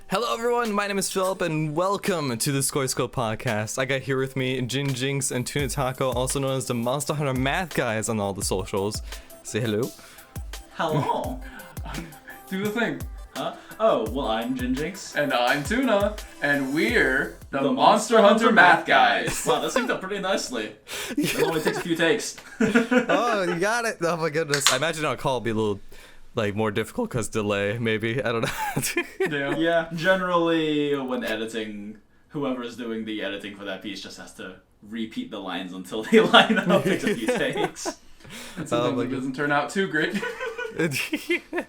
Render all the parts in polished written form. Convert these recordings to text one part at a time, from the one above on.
Hello everyone, my name is Philip and welcome to the SkojSkull podcast. I got here with me JinJinx and Tuna Taco, also known as the Monster Hunter Math Guys on all the socials. Say hello. Hello. Do the thing. Huh? Oh, well, I'm JinJinx. And I'm Tuna, and we're the Monster Hunter Math Guys. Wow, that synced up pretty nicely. It only takes a few takes. Oh, you got it. Oh my goodness. I imagine our call will be a little more difficult because delay, maybe. I don't know. Yeah, generally when editing, whoever is doing the editing for that piece just has to repeat the lines until they line up. Takes a few takes. And sometimes it doesn't turn out too great.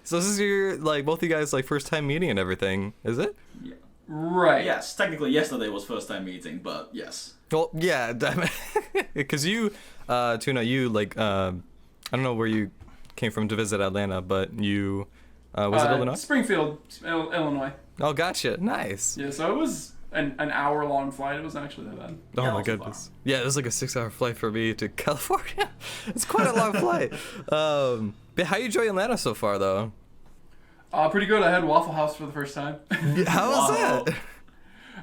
So this is your, both of you guys, first time meeting and everything, is it? Yeah. Right. Yes, technically yesterday was first time meeting, but yes. Well, yeah, because you, Tuna, you, I don't know where you came from to visit Atlanta, but you, was it Illinois? Springfield, Illinois. Oh, gotcha. Nice. Yeah, so it was an hour-long flight. It wasn't actually that bad. Oh Yeah, my goodness. Yeah, it was like a 6-hour flight for me to California. It's quite a long flight. But how you enjoy Atlanta so far, though? Pretty good. I had Waffle House for the first time. How was that?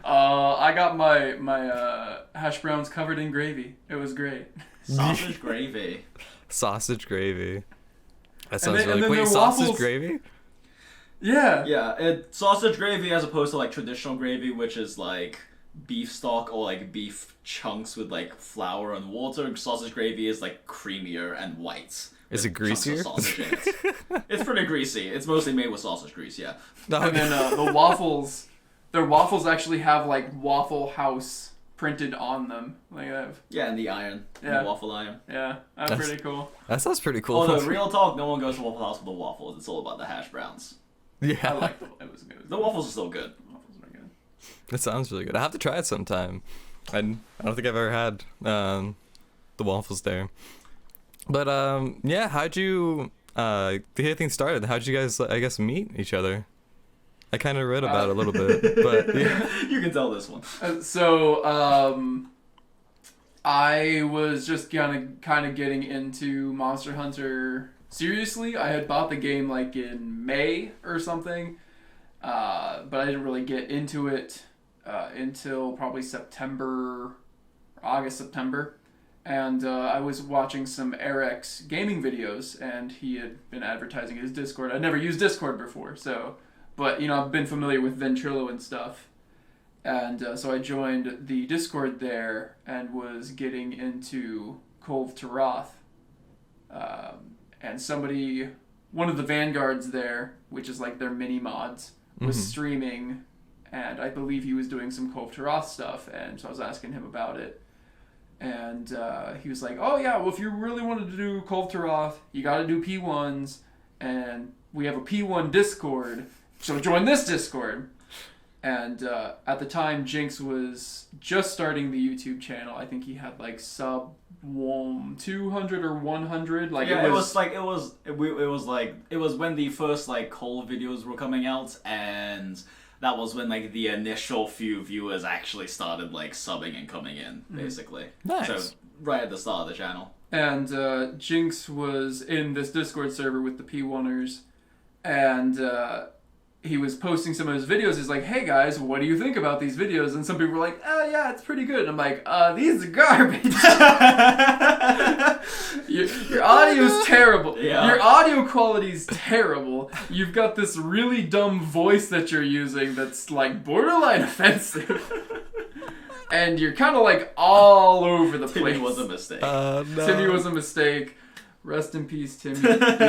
I got my hash browns covered in gravy. It was great. Sausage gravy. Sausage gravy. That And sounds then really... their Wait, sausage waffles- gravy? Yeah. Yeah, sausage gravy as opposed to traditional gravy, which is beef stock or beef chunks with flour and water. Sausage gravy is creamier and white. Is it greasier? Sausage in it. It's pretty greasy. It's mostly made with sausage grease, yeah. No, And then the waffles, their waffles actually have Waffle House printed on them. Yeah, and the iron. Yeah. The waffle iron. Yeah, that's pretty cool. that sounds pretty cool. Although, real talk, no one goes to Waffle House for the waffles. It's all about the hash browns. I Yeah, liked it. It was good. The waffles are still good. The waffles were good. that sounds really good. I have to try it sometime. I don't think I've ever had the waffles there. But yeah, how'd you to get things started? How'd you guys, I guess, meet each other? I kind of read about it a little bit, but yeah. You can tell this one. I was just kind of getting into Monster Hunter seriously. I had bought the game in May or something, but I didn't really get into it until probably August, September. And I was watching some Eric's gaming videos, and he had been advertising his Discord. I'd never used Discord before, but I've been familiar with Ventrilo and stuff. And so I joined the Discord there and was getting into Cove to Roth. And one of the Vanguards there, which is their mini mods, was streaming, and I believe he was doing some Cove to Roth stuff, and so I was asking him about it. And he was like, oh yeah, well if you really wanted to do Cove to Roth, you gotta do P1s, and we have a P1 Discord, so join this Discord. And at the time, Jinx was just starting the YouTube channel. I think he had sub 200 or 100. It was when the first Cole videos were coming out, and that was when the initial few viewers actually started subbing and coming in, basically. Nice. So right at the start of the channel. And Jinx was in this Discord server with the P1ers, and he was posting some of his videos. He's like, hey guys, what do you think about these videos? And some people were like, oh yeah, it's pretty good. And I'm like, these are garbage. Your audio's terrible. Yeah. Your audio quality's terrible. You've got this really dumb voice that you're using that's borderline offensive. And you're kind of all over the place. Timmy was a mistake. No. Timmy was a mistake. Rest in peace, Timmy. You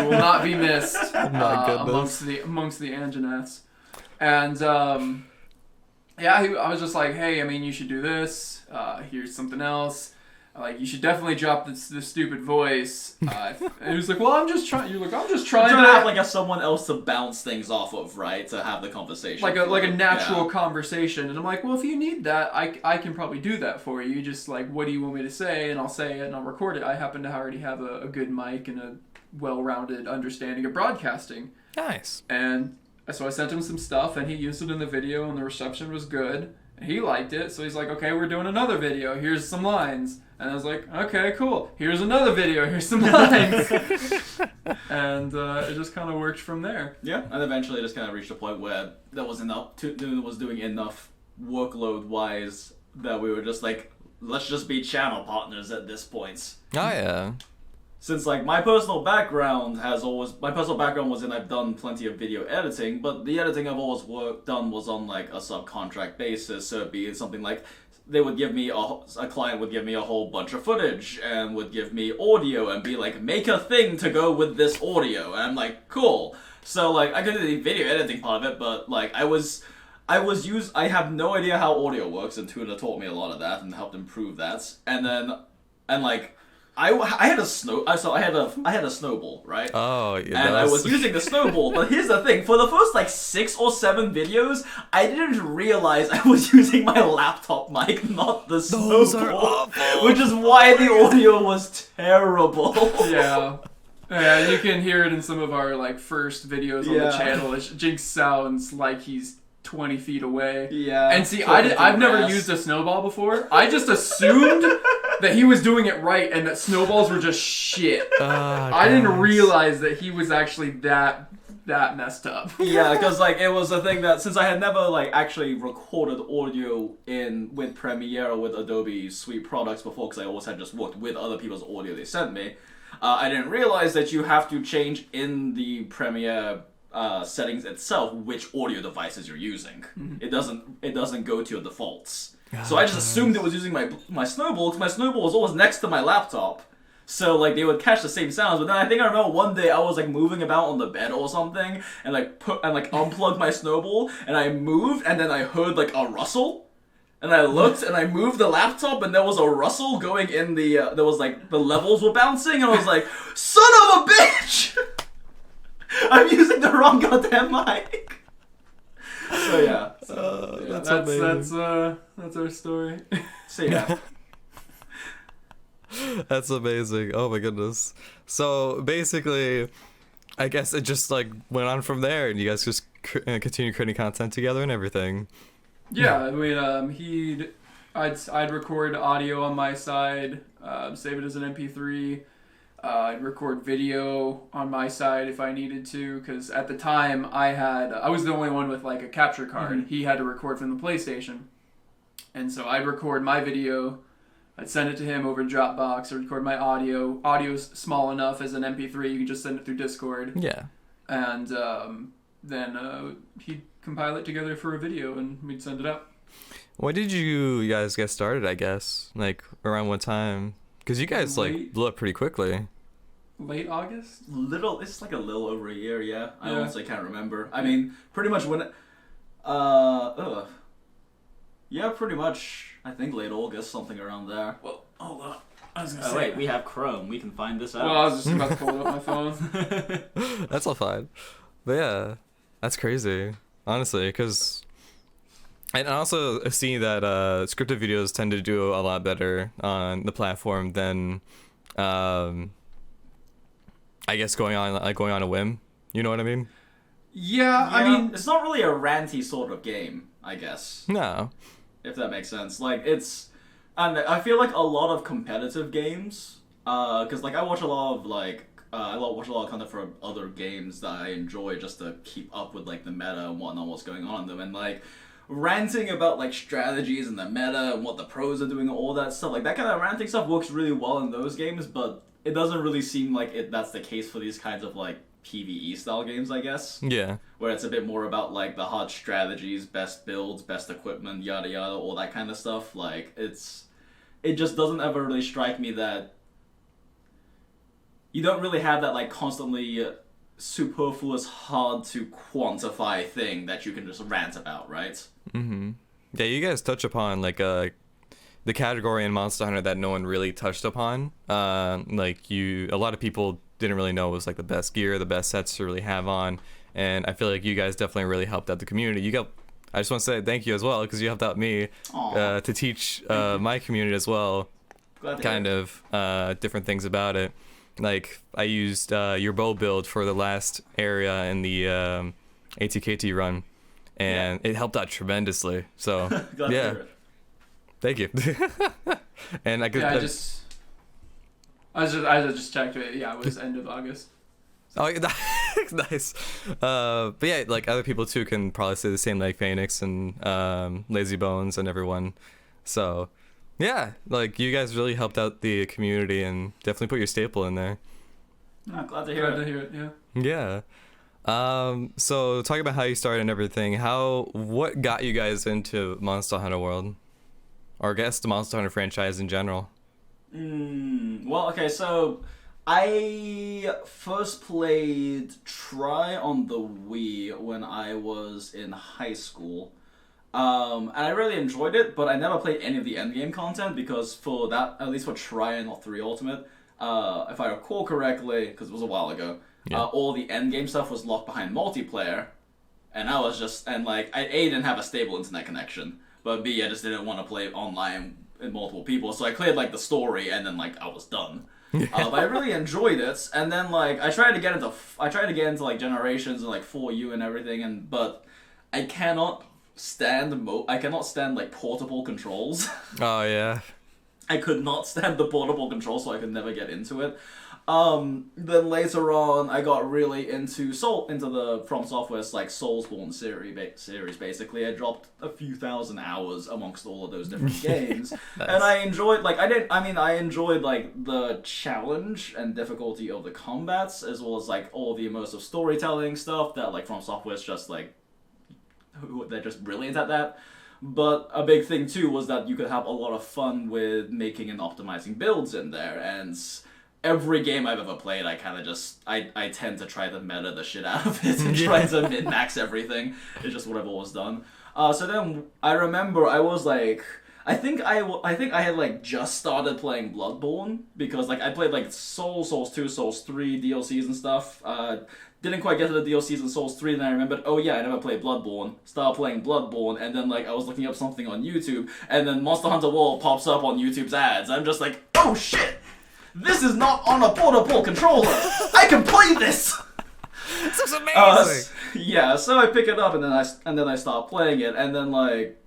will not be missed amongst the Anjaneths. And I was just like, hey, you should do this. Here's something else. You should definitely drop this stupid voice. And he was like, well, I'm just trying. You're like, I'm just trying to to have someone else to bounce things off of, right? To have the conversation. like a natural conversation. And I'm like, well, if you need that, I can probably do that for you. Just what do you want me to say? And I'll say it and I'll record it. I happen to already have a good mic and a well-rounded understanding of broadcasting. Nice. And So I sent him some stuff, and he used it in the video, and the reception was good. And he liked it, so he's like, okay, we're doing another video. Here's some lines. And I was like, okay, cool. Here's another video. Here's some lines. And it just kind of worked from there. Yeah, and eventually it just kind of reached a point where there was enough, Tuna was doing enough workload-wise that we were just like, let's just be channel partners at this point. Oh yeah. Since like my personal background was in I've done plenty of video editing, but the editing I've always done was on like a subcontract basis. So it'd be something like they would give me a client would give me a whole bunch of footage and would give me audio and be like, make a thing to go with this audio, and I'm like, cool. So like I could do the video editing part of it, but like I have no idea how audio works, and Tuna taught me a lot of that and helped improve that. And like I had a snowball, right? Oh, yeah. And I was using the snowball, but here's the thing: for the first like 6 or 7 videos, I didn't realize I was using my laptop mic, not the Those are snowball, awful. which is why the audio was terrible. Yeah. Yeah, you can hear it in some of our like first videos on the Yeah. channel. Jinx sounds like he's 20 feet away. Yeah. And see, I've never grass. used a snowball before. I just assumed that he was doing it right and that snowballs were just shit. I didn't realize that he was actually that messed up. Yeah, because like it was a thing that since I had never like actually recorded audio with Premiere or with Adobe Suite products before, because I always had just worked with other people's audio they sent me, I didn't realize that you have to change in the Premiere settings itself which audio devices you're using. It doesn't go to your defaults. So I just assumed it was using my snowball, because my snowball was always next to my laptop. So like they would catch the same sounds, but then I think I remember one day I was like moving about on the bed or something, and like unplugged my snowball, and I moved, and then I heard like a rustle, and I looked, and I moved the laptop, and there was a rustle going in the there was like the levels were bouncing, and I was like, son of a bitch! I'm using the wrong goddamn mic. So yeah. That's That's our story. So yeah. That's amazing. Oh my goodness. So basically, I guess it just like went on from there, and you guys just continue creating content together and everything. Yeah, I mean, I'd record audio on my side, save it as an MP3. I'd record video on my side if I needed to, because at the time I was the only one with like a capture card. He had to record from the PlayStation, and so I'd record my video. I'd send it to him over Dropbox. I'd record my audio. Audio's small enough as an MP3. You can just send it through Discord. Yeah. And then he'd compile it together for a video, and we'd send it out. When did you guys get started, I guess? Like, around what time? Because you guys, like, blew up pretty quickly. Late August? It's like a little over a year, yeah. I Yeah. honestly can't remember. I mean, pretty much when yeah, pretty much, I think late August, something around there. Well, hold on. I was gonna Oh say. wait, we have Chrome. We can find this out. Well, I was just about to pull it up my phone. That's all fine. But yeah, that's crazy, honestly, because... And also seeing that scripted videos tend to do a lot better on the platform than, I guess, going on a whim. You know what I mean? Yeah, I mean... it's not really a ranty sort of game, I guess. No. If that makes sense. Like, and I feel like a lot of competitive games, because like I watch a lot of content for other games that I enjoy just to keep up with like the meta and whatnot, what's going on in them, and like ranting about like strategies and the meta and what the pros are doing and all that stuff. Like that kind of ranting stuff works really well in those games, but it doesn't really seem like that's the case for these kinds of like PvE style games, I guess. Yeah. Where it's a bit more about like the hard strategies, best builds, best equipment, yada yada, all that kind of stuff. Like it just doesn't ever really strike me that you don't really have that like constantly superfluous, hard to quantify thing that you can just rant about, right? Mm-hmm. Yeah, you guys touch upon like the category in Monster Hunter that no one really touched upon. Like a lot of people didn't really know it was like the best gear, the best sets to really have on, and I feel like you guys definitely really helped out the community. I just want to say thank you as well, because you helped out me to teach my community as well, kind of different things about it. Like I used your bow build for the last area in the ATKT run, and it helped out tremendously. So Glad to yeah, hear it. thank you. And I could. Yeah, I just checked it. Yeah, it was end of August. Oh, nice. But yeah, like other people too can probably say the same, like Phoenix and Lazy Bones and everyone. So yeah, like you guys really helped out the community and definitely put your staple in there. Oh, glad to hear Glad it. to hear it. Yeah. Yeah. So talking about how you started and everything, what got you guys into Monster Hunter World? Or I guess the Monster Hunter franchise in general? Well, okay, so I first played Try on the Wii when I was in high school. And I really enjoyed it, but I never played any of the endgame content because for that, at least for Try and 3 Ultimate, if I recall correctly, because it was a while ago, all the endgame stuff was locked behind multiplayer, and I was just, and like, I A, didn't have a stable internet connection, but B, I just didn't want to play online with multiple people, so I cleared like the story, and then like, I was done. But I really enjoyed it, and then like, I tried to get into like Generations and like 4U and everything, but I cannot stand like portable controls. Oh yeah. I could not stand the portable controls, so I could never get into it. Then later on, I got really into the From Software's like Soulsborne series. Basically, I dropped a few thousand hours amongst all of those different games, Nice. and I enjoyed I enjoyed like the challenge and difficulty of the combats, as well as like all the immersive storytelling stuff that like From Software's just like they're just brilliant at that. But a big thing too was that you could have a lot of fun with making and optimizing builds in there, and every game I've ever played, I kind of just I tend to try to meta the shit out of it and try to min-max everything. It's just what I've always done. So then I remember I was like, I think I had like just started playing Bloodborne because like I played like Souls 2, Souls 3 DLCs and stuff. Didn't quite get to the DLCs in Souls 3, then I remembered, oh yeah, I never played Bloodborne. Started playing Bloodborne, and then like I was looking up something on YouTube, and then Monster Hunter World pops up on YouTube's ads. I'm just like, oh shit! This is not on a portable controller! I can play this! This is amazing. Yeah, so I pick it up and then I start playing it, and then like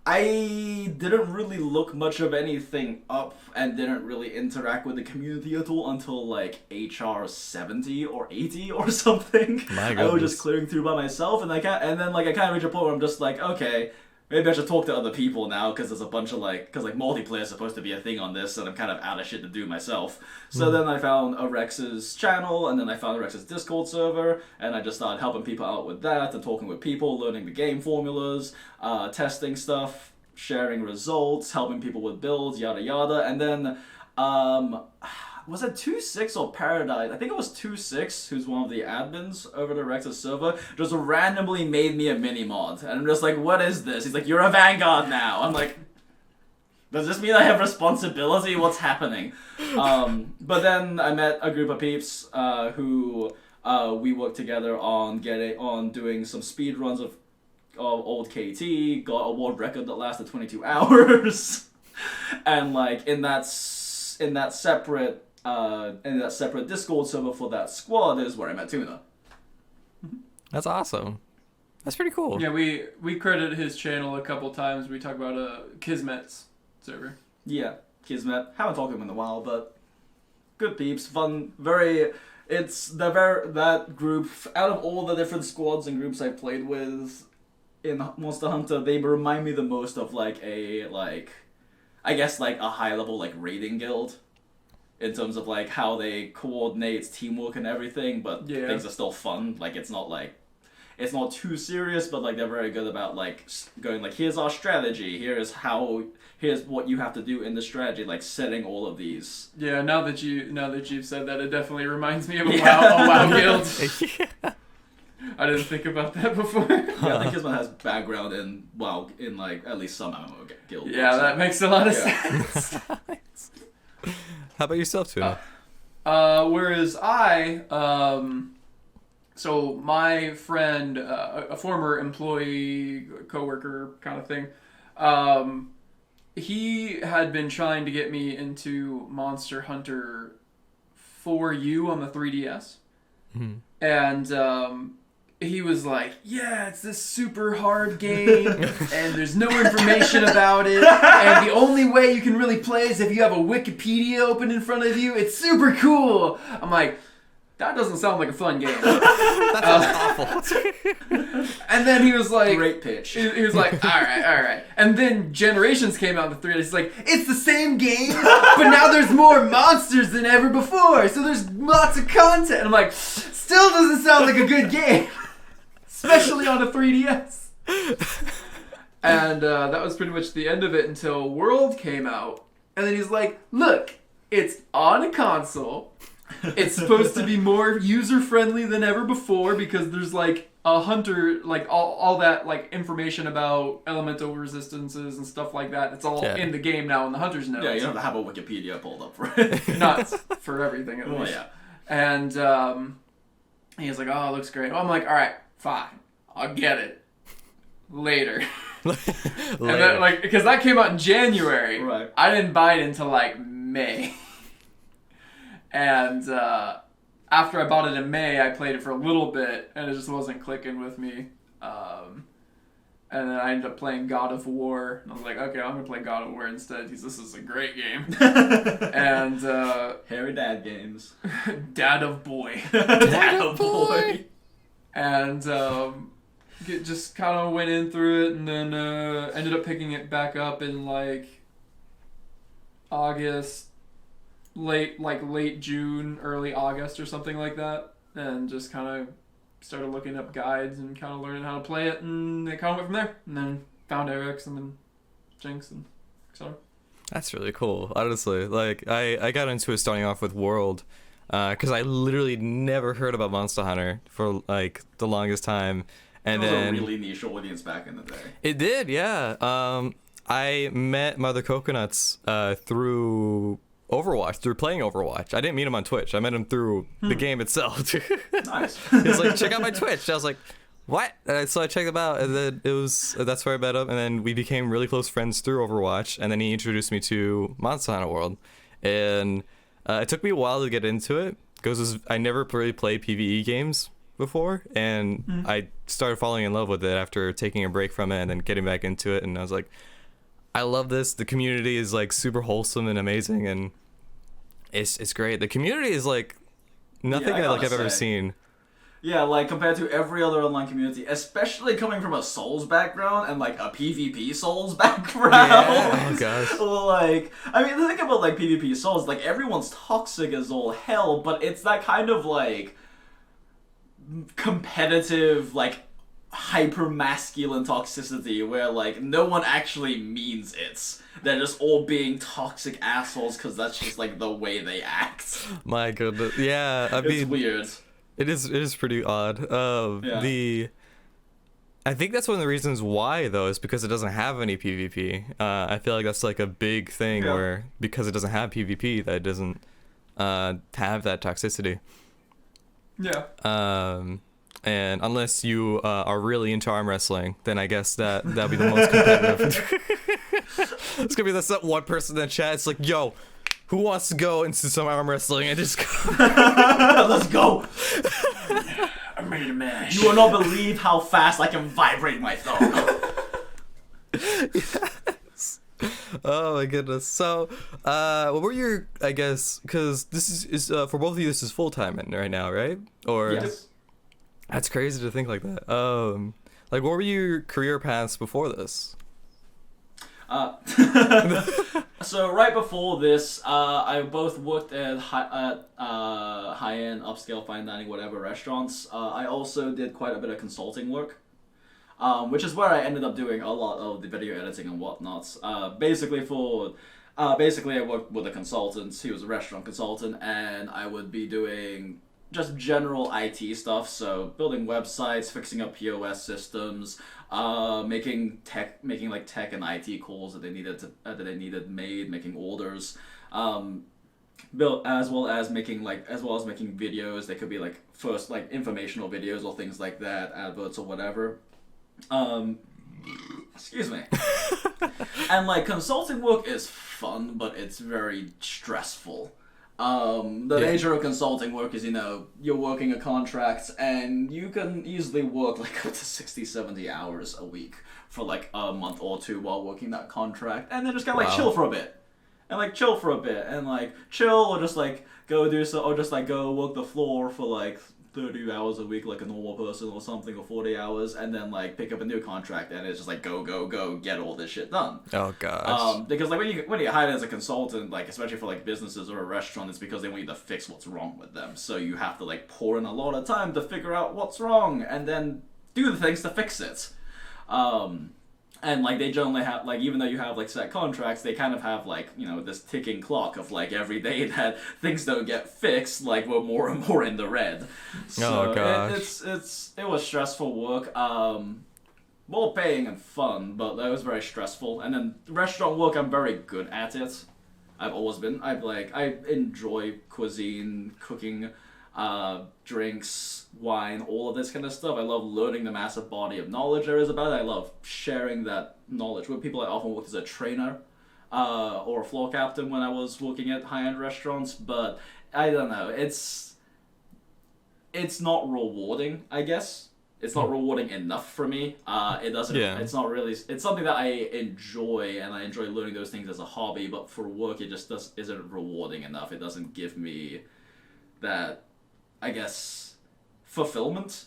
I didn't really look much of anything up and didn't really interact with the community at all until like HR 70 or 80 or something. My I was goodness. just clearing through by myself, and then I kind of reach a point where I'm just like, okay, maybe I should talk to other people now because there's a bunch of because multiplayer is supposed to be a thing on this, and I'm kind of out of shit to do myself. So then I found Rex's channel, and then I found Rex's Discord server, and I just started helping people out with that and talking with people, learning the game formulas, testing stuff, sharing results, helping people with builds, yada yada. And then was it 2.6 or Paradise? I think it was 2.6, who's one of the admins over the Rex's server, just randomly made me a mini mod. And I'm just like, what is this? He's like, you're a Vanguard now. I'm like, does this mean I have responsibility? What's happening? But then I met a group of peeps who we worked together on doing some speed runs of old KT, got a world record that lasted 22 hours. And like in that separate Discord server for that squad is where I met Tuna. That's awesome. That's pretty cool. Yeah, we credit his channel a couple times. We talk about Kismet's server. Yeah, Kismet. Haven't talked to him in a while, but good peeps, fun, very. That group out of all the different squads and groups I've played with in Monster Hunter, they remind me the most of like a high level like raiding guild. In terms of like how they coordinate teamwork and everything, but things are still fun. Like it's not too serious, but like they're very good about like going like, here's our strategy, here's what you have to do in the strategy, like setting all of these. Yeah, now that you've said that, it definitely reminds me of a WoW guild. I didn't think about that before. Yeah, I think Kismet has background in like at least some MMO guild. Yeah, that makes a lot of sense. How about yourself, Tuna? Whereas so my friend, a former employee, coworker kind of thing, he had been trying to get me into Monster Hunter 4U on the 3DS. And he was like, yeah, it's this super hard game, and there's no information about it, and the only way you can really play is if you have a Wikipedia open in front of you. It's super cool. I'm like, that doesn't sound like a fun game. That sounds awful. And then he was like... Great pitch. He was like, alright. And then Generations came out in the 3DS. He's like, it's the same game, but now there's more monsters than ever before, so there's lots of content. And I'm like, still doesn't sound like a good game. Especially on a 3DS. And that was pretty much the end of it until World came out. And then he's like, look, it's on a console. It's supposed to be more user-friendly than ever before because there's like a hunter, like all that like information about elemental resistances and stuff like that. It's all in the game now in the hunter's notes. Yeah, you don't have a Wikipedia pulled up for it. Not for everything at least. Well, yeah. And he's like, oh, it looks great. Well, I'm like, alright, fine. I'll get it. Later. And then, like, because that came out in January. Right. I didn't buy it until like May. And after I bought it in May, I played it for a little bit, and it just wasn't clicking with me. And then I ended up playing God of War. And I was like, okay, I'm going to play God of War instead, because this is a great game. And... Harry Dad games. Dad of Boy. Dad of Boy. And just kind of went in through it, and then ended up picking it back up in, like, August... late June, early August or something like that, and just kind of started looking up guides and kind of learning how to play it, and it kind of went from there. And then found Eric's and then Jinx and etc. That's really cool, honestly. Like, I got into it starting off with World, because I literally never heard about Monster Hunter for, like, the longest time. And it was then a really niche audience back in the day. It did, yeah. I met Mother Coconuts through Overwatch, through playing Overwatch. I didn't meet him on Twitch. I met him through the game itself. Nice. He was like, check out my Twitch. I was like, what? So I checked him out, and then that's where I met him, and then we became really close friends through Overwatch, and then he introduced me to Monster Hunter World. And it took me a while to get into it, because I never really played PvE games before, and I started falling in love with it after taking a break from it and then getting back into it, and I was like, I love this. The community is like super wholesome and amazing, and it's great. The community is like nothing I've ever seen. Yeah, like compared to every other online community, especially coming from a Souls background and like a PvP Souls background. Yeah. Oh gosh. Like, I mean, the thing about like PvP Souls, like everyone's toxic as all hell, but it's that kind of like competitive, like hyper masculine toxicity where like no one actually means it. They're just all being toxic assholes because that's just like the way they act. My goodness. Yeah, I mean, it's weird. It is pretty odd. I think that's one of the reasons why though is because it doesn't have any PvP. I feel like that's like a big thing where because it doesn't have PvP that it doesn't have that toxicity. Yeah. And unless you are really into arm wrestling, then I guess that'll be the most competitive. It's gonna be that one person in the chat. It's like, yo, who wants to go into some arm wrestling and just go? Let's go. I'm ready to mash. You will not believe how fast I can vibrate my thumb. Yes. Oh my goodness. So, what were your? I guess because this is for both of you. This is full time right now, right? Or Yes. That's crazy to think like that. Like, what were your career paths before this? So right before this, I both worked at high-end, upscale, fine dining, whatever restaurants. I also did quite a bit of consulting work, which is where I ended up doing a lot of the video editing and whatnot. Basically I worked with a consultant. He was a restaurant consultant, and I would be doing just general IT stuff, so building websites, fixing up POS systems, making tech and IT calls that they needed made, making orders, as well as making videos. They could be like first like informational videos or things like that, adverts or whatever. Excuse me. And like consulting work is fun, but it's very stressful. The nature of consulting work is, you're working a contract and you can easily work like up to 60, 70 hours a week for like a month or two while working that contract, and then just kind of like chill for a bit. And like chill for a bit and like chill, or just like go do so, or just like go work the floor for like 30 hours a week like a normal person or something, or 40 hours, and then like pick up a new contract, and it's just like go get all this shit done. Oh gosh. Because like when you get hired as a consultant, like especially for like businesses or a restaurant, it's because they want you to fix what's wrong with them. So you have to like pour in a lot of time to figure out what's wrong and then do the things to fix it. And like they generally have, like, even though you have like set contracts, they kind of have like, this ticking clock of like every day that things don't get fixed, like we're more and more in the red. So oh gosh. it was stressful work. Well paying and fun, but that was very stressful. And then restaurant work, I'm very good at it. I've always been. I enjoy cuisine, cooking, drinks, wine, all of this kind of stuff. I love learning the massive body of knowledge there is about it. I love sharing that knowledge with people. I often worked as a trainer or a floor captain when I was working at high-end restaurants, but I don't know. It's not rewarding, I guess. It's not rewarding enough for me. It doesn't. Yeah. It's not really. It's something that I enjoy, and I enjoy learning those things as a hobby. But for work, it just isn't rewarding enough. It doesn't give me that, I guess, fulfillment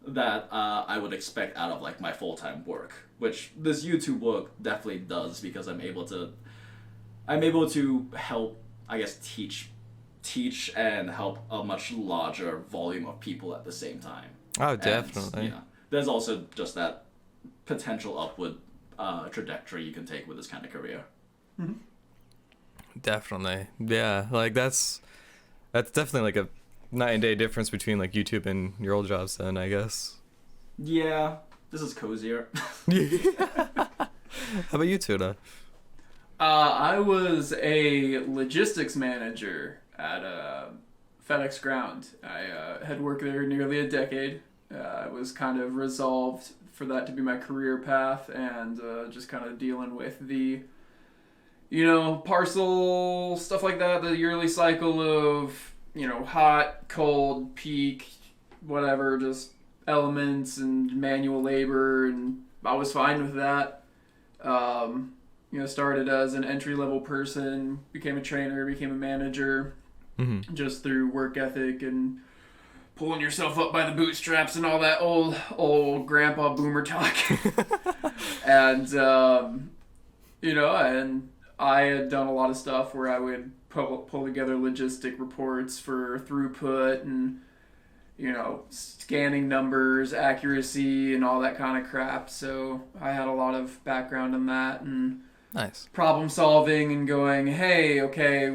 that I would expect out of like my full-time work, which this YouTube work definitely does, because I'm able to help, I guess, teach and help a much larger volume of people at the same time. Oh, definitely. And, there's also just that potential upward trajectory you can take with this kind of career. Mm-hmm. Definitely. Yeah, like that's definitely like a night and day difference between like YouTube and your old jobs then, I guess. Yeah, this is cozier. How about you, Tuna? I was a logistics manager at FedEx Ground. I had worked there nearly a decade. I was kind of resolved for that to be my career path, and just kind of dealing with the, parcel stuff like that, the yearly cycle of, hot, cold, peak, whatever, just elements and manual labor, and I was fine with that. Started as an entry-level person, became a trainer, became a manager, just through work ethic and pulling yourself up by the bootstraps and all that old grandpa boomer talk. And, and I had done a lot of stuff where I would pull together logistic reports for throughput and, scanning numbers, accuracy, and all that kind of crap. So I had a lot of background in that, and nice problem solving and going, hey, okay,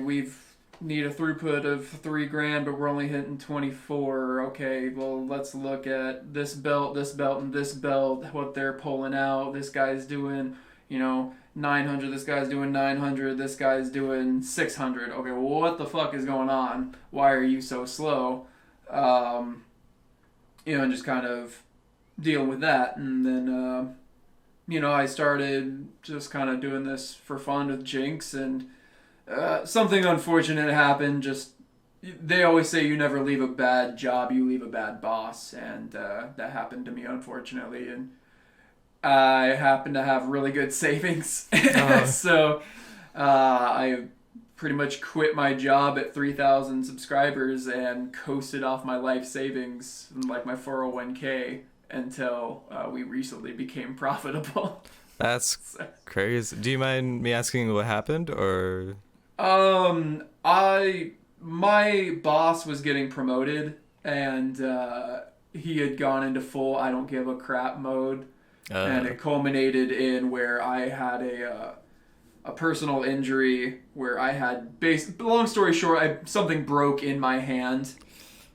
need a throughput of $3,000, but we're only hitting 24. Okay, well, let's look at this belt, and this belt, what they're pulling out. This guy's doing, 900, this guy's doing 900, this guy's doing 600. Okay, well, what the fuck is going on? Why are you so slow? And just kind of dealing with that. And then, I started just kind of doing this for fun with Jinx, and something unfortunate happened. Just, they always say you never leave a bad job, you leave a bad boss, and that happened to me, unfortunately. And I happen to have really good savings. So I pretty much quit my job at 3,000 subscribers and coasted off my life savings, like my 401k, until we recently became profitable. That's crazy. Do you mind me asking what happened, or? My boss was getting promoted, and he had gone into full I don't give a crap mode. And it culminated in where I had a personal injury where I had long story short, something broke in my hand,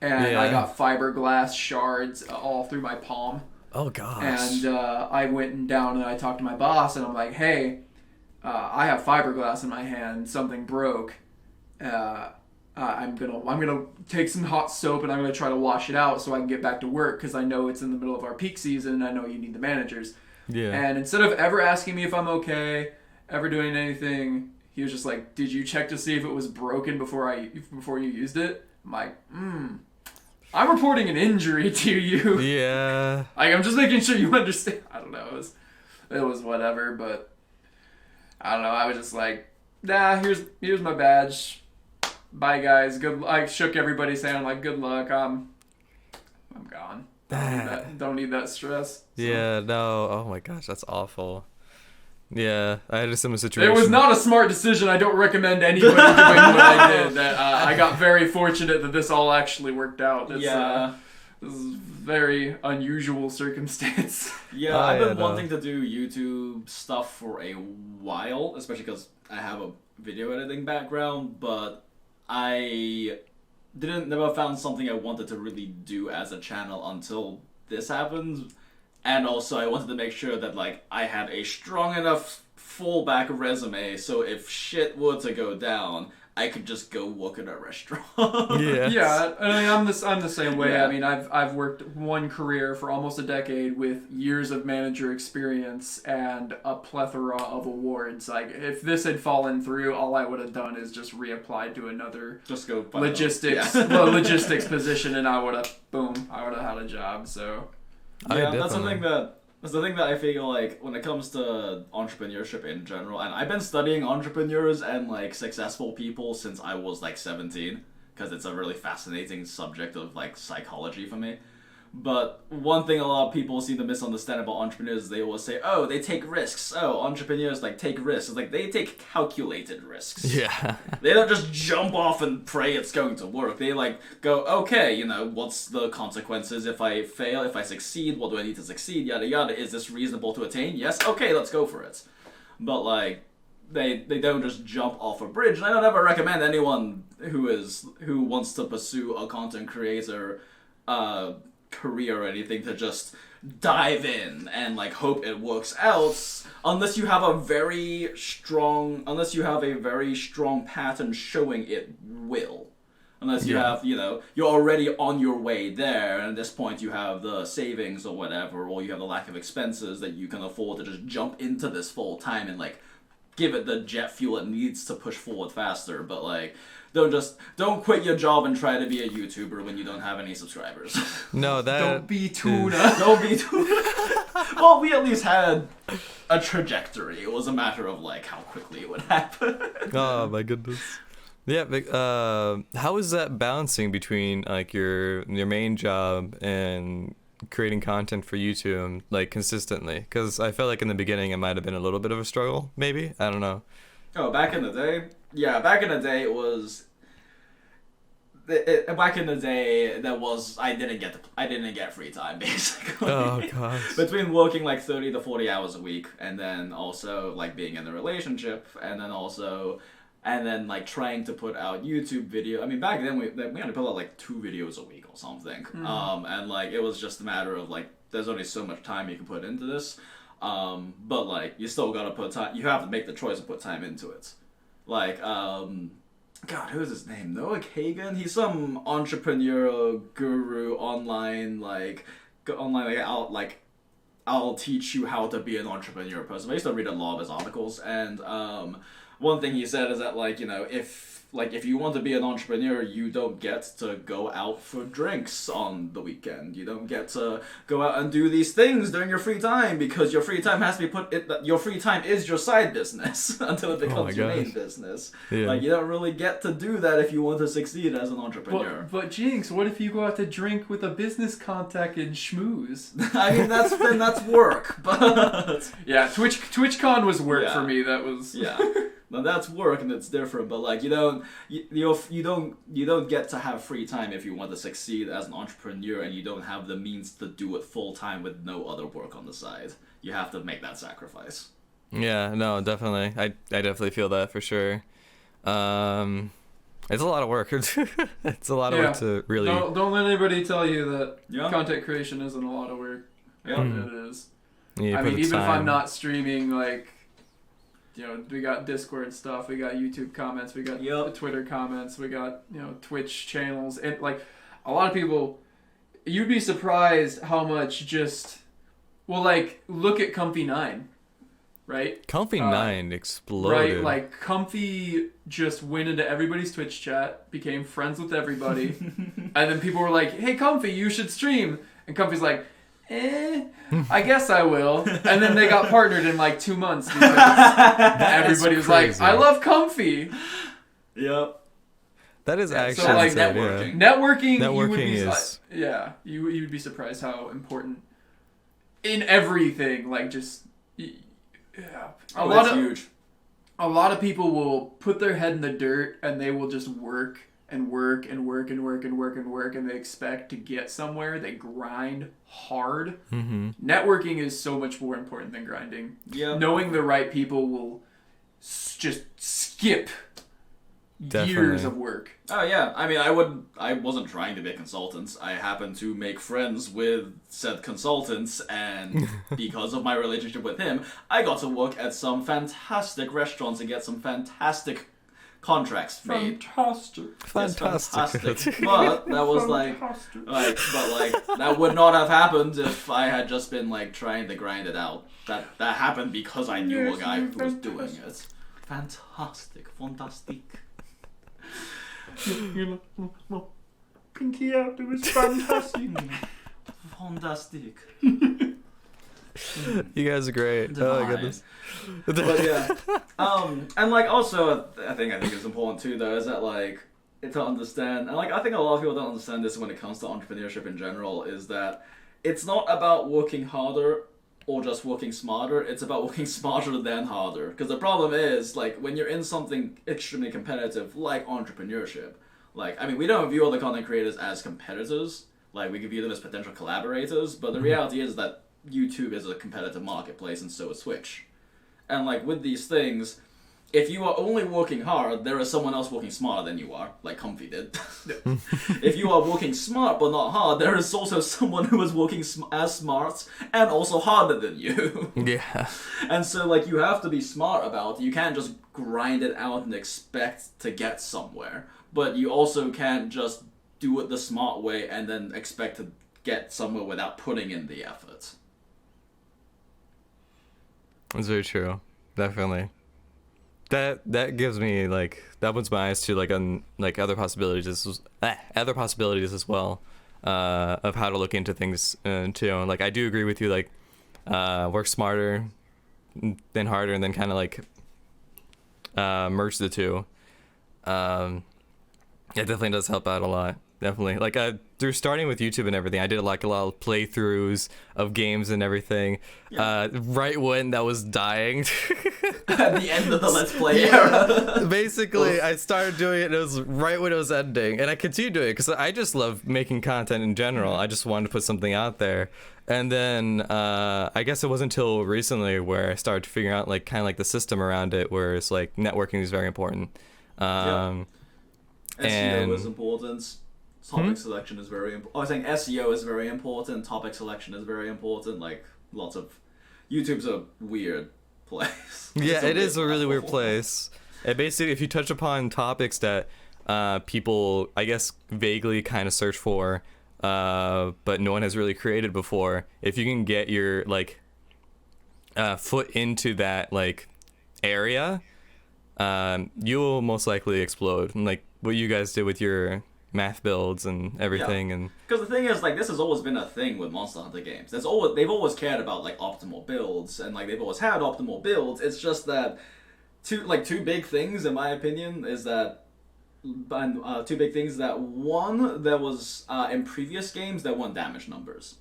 and I got fiberglass shards all through my palm. Oh gosh. And I went down and I talked to my boss, and I'm like, hey, I have fiberglass in my hand, something broke. I'm gonna take some hot soap and I'm gonna try to wash it out so I can get back to work, because I know it's in the middle of our peak season and I know you need the managers. Yeah. And instead of ever asking me if I'm okay, ever doing anything, he was just like, "Did you check to see if it was broken before you used it?" I'm like, I'm reporting an injury to you. Yeah. Like, I'm just making sure you understand. I don't know. It was whatever, but I don't know. I was just like, nah, here's my badge. Bye, guys. Good. I shook everybody's hand. I'm like, good luck. I'm gone. Don't need that stress. So. Yeah. No. Oh my gosh, that's awful. Yeah, I had a similar situation. It was not a smart decision. I don't recommend anybody doing what I did. I got very fortunate that this all actually worked out. This is very unusual circumstance. Yeah, I've been wanting to do YouTube stuff for a while, especially because I have a video editing background, but I never found something I wanted to really do as a channel until this happened. And also, I wanted to make sure that, like, I had a strong enough fallback resume, so if shit were to go down, I could just go work at a restaurant. Yeah. Yeah, I mean, I'm the same way. Yeah. I mean, I've worked one career for almost a decade with years of manager experience and a plethora of awards. Like, if this had fallen through, all I would have done is just reapplied to another Just go logistics position, and I would have had a job. So. Yeah, that's the thing that I feel like when it comes to entrepreneurship in general, and I've been studying entrepreneurs and like successful people since I was like 17, because it's a really fascinating subject of like psychology for me. But one thing a lot of people seem to misunderstand about entrepreneurs is they always say, oh, they take risks. Oh, entrepreneurs like take risks. It's like they take calculated risks. Yeah. They don't just jump off and pray it's going to work. They like go, okay, you know, what's the consequences if I fail? If I succeed, what do I need to succeed? Yada yada. Is this reasonable to attain? Yes. Okay, let's go for it. But like, they don't just jump off a bridge. And I don't ever recommend anyone who wants to pursue a content creator career or anything to just dive in and like hope it works out unless you have a very strong pattern showing it will. Unless you have, you know, you're already on your way there, and at this point you have the savings or whatever, or you have the lack of expenses that you can afford to just jump into this full time and like give it the jet fuel it needs to push forward faster. But like, don't quit your job and try to be a YouTuber when you don't have any subscribers. No, Don't be Tuna. Don't be Tuna. Well, we at least had a trajectory. It was a matter of like how quickly it would happen. Oh my goodness. Yeah, but, how is that balancing between like your main job and creating content for YouTube like consistently? Because I felt like in the beginning it might have been a little bit of a struggle. Maybe, I don't know. Oh, back in the day? Yeah, back in the day it was. Back in the day, I didn't get free time basically. Oh gosh. Between working like 30 to 40 hours a week, and then also like being in a relationship, and then like trying to put out YouTube video. I mean, back then we had to put out like 2 videos a week or something. And like it was just a matter of like there's only so much time you can put into this. But like you still gotta put time. You have to make the choice to put time into it. Like God, who is his name? Noah Kagan? He's some entrepreneur guru online I'll teach you how to be an entrepreneur person. I used to read a lot of his articles, and one thing he said is that like, you know, if you want to be an entrepreneur, you don't get to go out for drinks on the weekend. You don't get to go out and do these things during your free time, because your free time has to be your free time is your side business until it becomes your main business. Yeah. Like, you don't really get to do that if you want to succeed as an entrepreneur. But Jinx, what if you go out to drink with a business contact and schmooze? I mean, that's work, but yeah, TwitchCon was work for me. That was Now that's work and it's different, but like you don't get to have free time if you want to succeed as an entrepreneur, and you don't have the means to do it full time with no other work on the side. You have to make that sacrifice. Yeah, no, definitely. I definitely feel that for sure. It's a lot of work. It's a lot of work to really. Don't let anybody tell you that content creation isn't a lot of work. Yeah, it is. Yeah, I mean, even if I'm not streaming, like. You know, we got Discord stuff, we got YouTube comments, we got Twitter comments, we got, you know, Twitch channels, and like a lot of people, you'd be surprised how much just, well, like look at Comfy9. right? Comfy 9 exploded. Right, like Comfy just went into everybody's Twitch chat, became friends with everybody, and then people were like, "Hey, Comfy, you should stream." And Comfy's like, I guess I will. And then they got partnered in like 2 months because everybody was like, "I love Comfy." Yep. That is actually so, like, networking. Networking you would Networking be is... you would be surprised how important in everything, like just Huge. A lot of people will put their head in the dirt and they will just work and work and work and work and work and work, and they expect to get somewhere. They grind hard. Mm-hmm. Networking is so much more important than grinding. Yeah. Knowing the right people will just skip Definitely. years of work. Oh yeah, I mean, I wasn't trying to be a consultant. I happened to make friends with said consultants, and because of my relationship with him, I got to work at some fantastic restaurants and get some fantastic contracts made. Fantastic. Yes, Fantastic. But that was like, that would not have happened if I had just been like trying to grind it out. That happened because I knew a guy who was doing it. Fantastic. Pinky out, it was fantastic. Fantastic. You guys are great. Divine. Oh my goodness. But yeah, and like also, I think it's important too though, is that like to understand, and like I think a lot of people don't understand this when it comes to entrepreneurship in general, is that it's not about working harder or just working smarter. It's about working smarter than harder. Because the problem is, like, when you're in something extremely competitive, like entrepreneurship, like, I mean, we don't view other content creators as competitors. Like, we can view them as potential collaborators, but the reality is that YouTube is a competitive marketplace, and so is Twitch. And, like, with these things, if you are only working hard, there is someone else working smarter than you are, like Comfy did. If you are working smart but not hard, there is also someone who is working as smart and also harder than you. Yeah. And so, like, you have to be smart about it. You can't just grind it out and expect to get somewhere. But you also can't just do it the smart way and then expect to get somewhere without putting in the effort. That's very true. Definitely. That gives me like that opens my eyes to like other possibilities as well of how to look into things too. Like I do agree with you, like work smarter than harder, and then kind of like merge the two. It definitely does help out a lot. Definitely, like through starting with YouTube and everything, I did like a lot of playthroughs of games and everything. Yeah. Right when that was dying. At the end of the Let's Play era. Basically, I started doing it, and it was right when it was ending, and I continued doing it because I just love making content in general. I just wanted to put something out there, and then I guess it wasn't until recently where I started figuring out like kind of like the system around it, where it's like networking is very important. SEO is important. Topic selection is very important. I was saying SEO is very important. Topic selection is very important. Like lots of YouTube's a weird place. Yeah, it is a really weird place. And basically, if you touch upon topics that people, I guess, vaguely kind of search for, but no one has really created before, if you can get your like foot into that like area, you'll most likely explode. And, like what you guys did with your math builds and everything. Yeah. And because the thing is, like, this has always been a thing with Monster Hunter games. They've always cared about like optimal builds, and like they've always had optimal builds. It's just that two big things in my opinion is that one, there was in previous games there weren't damage numbers.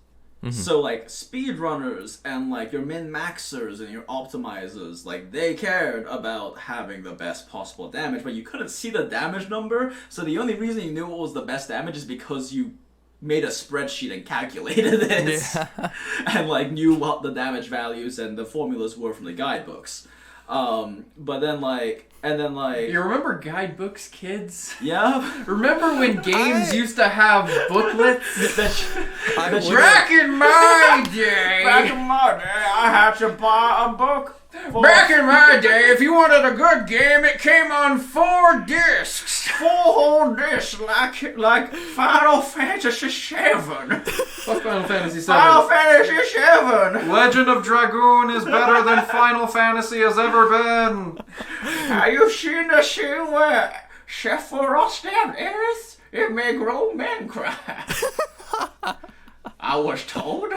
So like speedrunners and like your min-maxers and your optimizers, like they cared about having the best possible damage, but you couldn't see the damage number, so the only reason you knew what was the best damage is because you made a spreadsheet and calculated it. Yeah. And like knew what the damage values and the formulas were from the guidebooks. But then like you remember guidebooks, kids? Yeah. Remember when games used to have booklets? Back in my day, I had to buy a book. Back in my day, if you wanted a good game, it came on 4 discs. 4 whole discs, like Final Fantasy VII. Fuck Final Fantasy VII. Final Fantasy VII. Legend of Dragoon is better than Final Fantasy has ever been. Have you seen the scene where Sephiroth stabbed Aerith? It made grown men cry. I was told.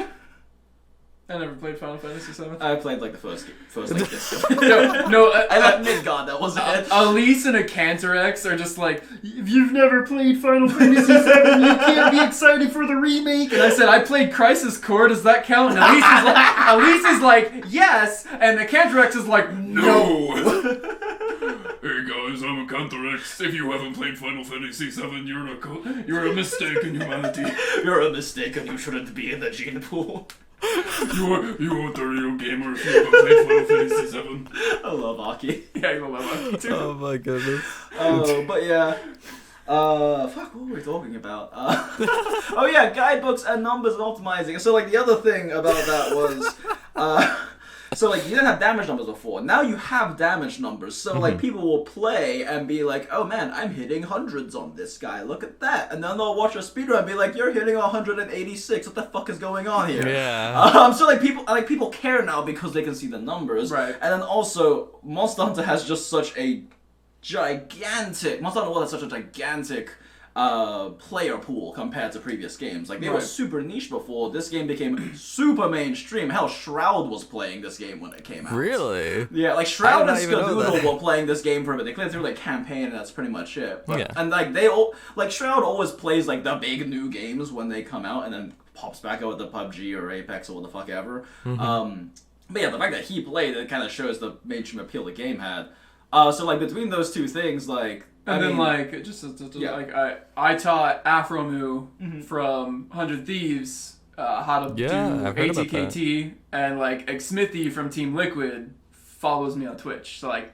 I never played Final Fantasy VII. I played like the first like disc. No, I like Midgard. That wasn't it. Elise and a Cantorex are just like, if you've never played Final Fantasy VII, you can't be excited for the remake. And I said, I played Crisis Core. Does that count? And Elise is like, yes. And the Cantorex is like, no. Hey guys, I'm a Cantorex. If you haven't played Final Fantasy VII, you're a mistake in humanity. You're a mistake, and you shouldn't be in the gene pool. You aren't a real gamer if you haven't played Final Fantasy VII. I love Aki. Yeah, you love Aki too. Oh my goodness. But yeah. Fuck, what were we talking about? Oh yeah, guidebooks and numbers and optimizing. So like the other thing about that was, so like you didn't have damage numbers before. Now you have damage numbers. So like people will play and be like, oh man, I'm hitting hundreds on this guy. Look at that. And then they'll watch a speedrun and be like, you're hitting 186. What the fuck is going on here? Yeah. So like people care now because they can see the numbers. Right. And then also Monster Hunter has just such a gigantic player pool compared to previous games. Like they were Right. super niche before. This game became super mainstream. Hell, Shroud was playing this game when it came out. Really? Yeah, like Shroud and I did not even know Skadoodle that. were playing this game for a bit. They cleared through like campaign and that's pretty much it. Yeah. And like they all like Shroud always plays like the big new games when they come out and then pops back out with the PUBG or Apex or what the fuck ever. But yeah, the fact that he played it kind of shows the mainstream appeal the game had. So like between those two things, like And I then mean, like just yeah. like I taught Afromu from 100 Thieves how to Yeah, do I've heard about ATKT, and like Xmithy from Team Liquid follows me on Twitch. So like,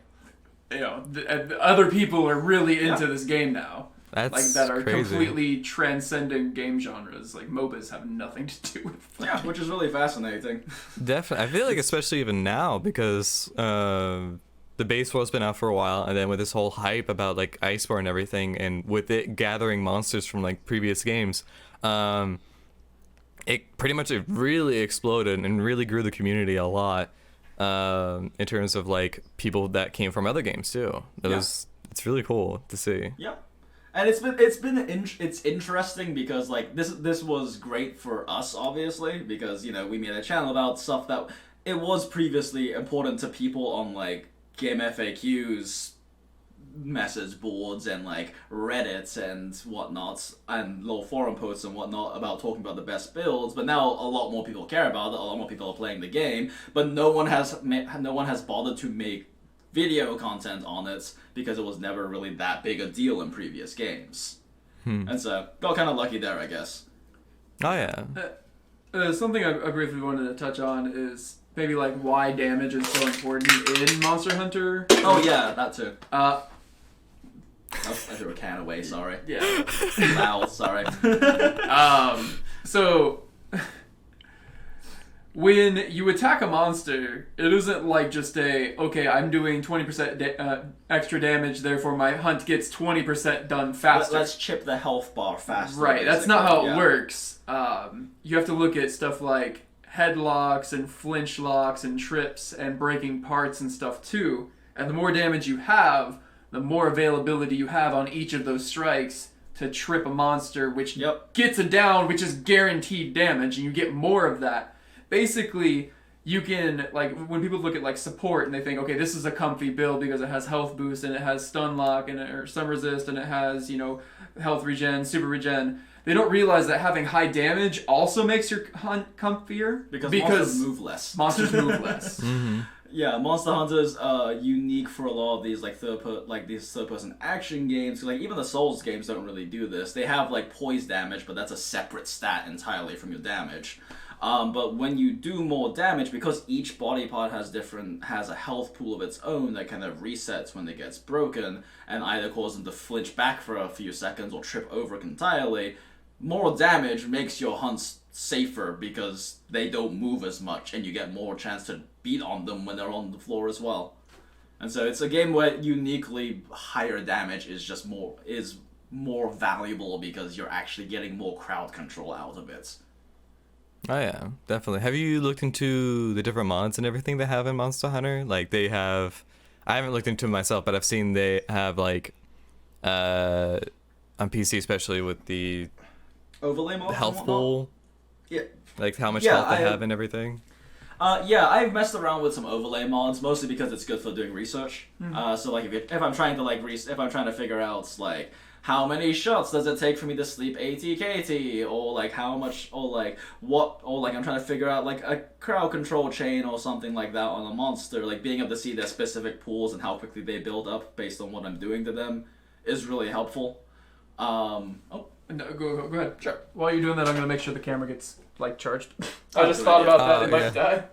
you know, the other people are really into this game now. That's Like that are crazy. completely transcending game genres. Like MOBAs have nothing to do with. yeah, which is really fascinating. Definitely. I feel like especially even now because the base world's been out for a while, and then with this whole hype about like Iceborne and everything, and with it gathering monsters from like previous games, it pretty much it really exploded and really grew the community a lot in terms of like people that came from other games too. It's really cool to see. Yeah. And it's interesting because like this was great for us obviously because you know we made a channel about stuff that it was previously important to people on like game FAQs, message boards, and like Reddit and whatnot, and little forum posts and whatnot about talking about the best builds. But now a lot more people care about it. A lot more people are playing the game, but no one has bothered to make video content on it because it was never really that big a deal in previous games. And so got kind of lucky there, I guess. Oh yeah. Something I briefly wanted to touch on is maybe like why damage is so important in Monster Hunter. Oh yeah, that too. Uh, I threw a can away. Sorry. yeah. Loud. Sorry. So when you attack a monster, it isn't like just okay, I'm doing 20% extra damage, therefore my hunt gets 20% done faster. Let's chip the health bar faster. Right, that's not how it yeah. works. You have to look at stuff like headlocks and flinch locks and trips and breaking parts and stuff too. And the more damage you have, the more availability you have on each of those strikes to trip a monster, which gets a down, which is guaranteed damage, and you get more of that. Basically, you can, like, when people look at, like, support and they think, okay, this is a comfy build because it has health boost and it has stun lock and or stun resist and it has, you know, health regen, super regen. They don't realize that having high damage also makes your hunt comfier. Because monsters move less. Monsters move less. Yeah, Monster Hunter's unique for a lot of these like third-person action games. Like even the Souls games don't really do this. They have like poise damage, but that's a separate stat entirely from your damage. But when you do more damage, because each body part has a health pool of its own that kind of resets when it gets broken, and either causes them to flinch back for a few seconds or trip over entirely, more damage makes your hunts safer because they don't move as much and you get more chance to beat on them when they're on the floor as well. And so it's a game where uniquely higher damage is more valuable because you're actually getting more crowd control out of it. Oh yeah, definitely. Have you looked into the different mods and everything they have in Monster Hunter? Like they have, I haven't looked into it myself, but I've seen they have like, on PC especially with the Overlay mods, health pool. Yeah. Like how much health they have and everything. Yeah, I've messed around with some overlay mods, mostly because it's good for doing research. So like if I'm trying to if I'm trying to figure out like how many shots does it take for me to sleep ATKT, or like how much, or like what, or like I'm trying to figure out like a crowd control chain or something like that on a monster, like being able to see their specific pools and how quickly they build up based on what I'm doing to them is really helpful. No, go ahead. Sure. While you're doing that, I'm gonna make sure the camera gets like charged. Oh, I just thought idea. about that. It Yeah. might die.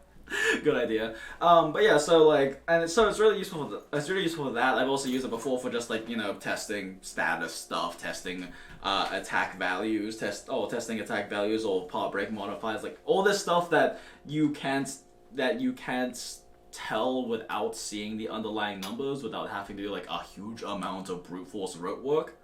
Good idea. But yeah, so like, and so it's really useful. It's really useful for that. I've also used it before for just like testing status stuff, testing attack values, testing attack values or part break modifiers, like all this stuff that you can't tell without seeing the underlying numbers, without having to do like a huge amount of brute force rote work.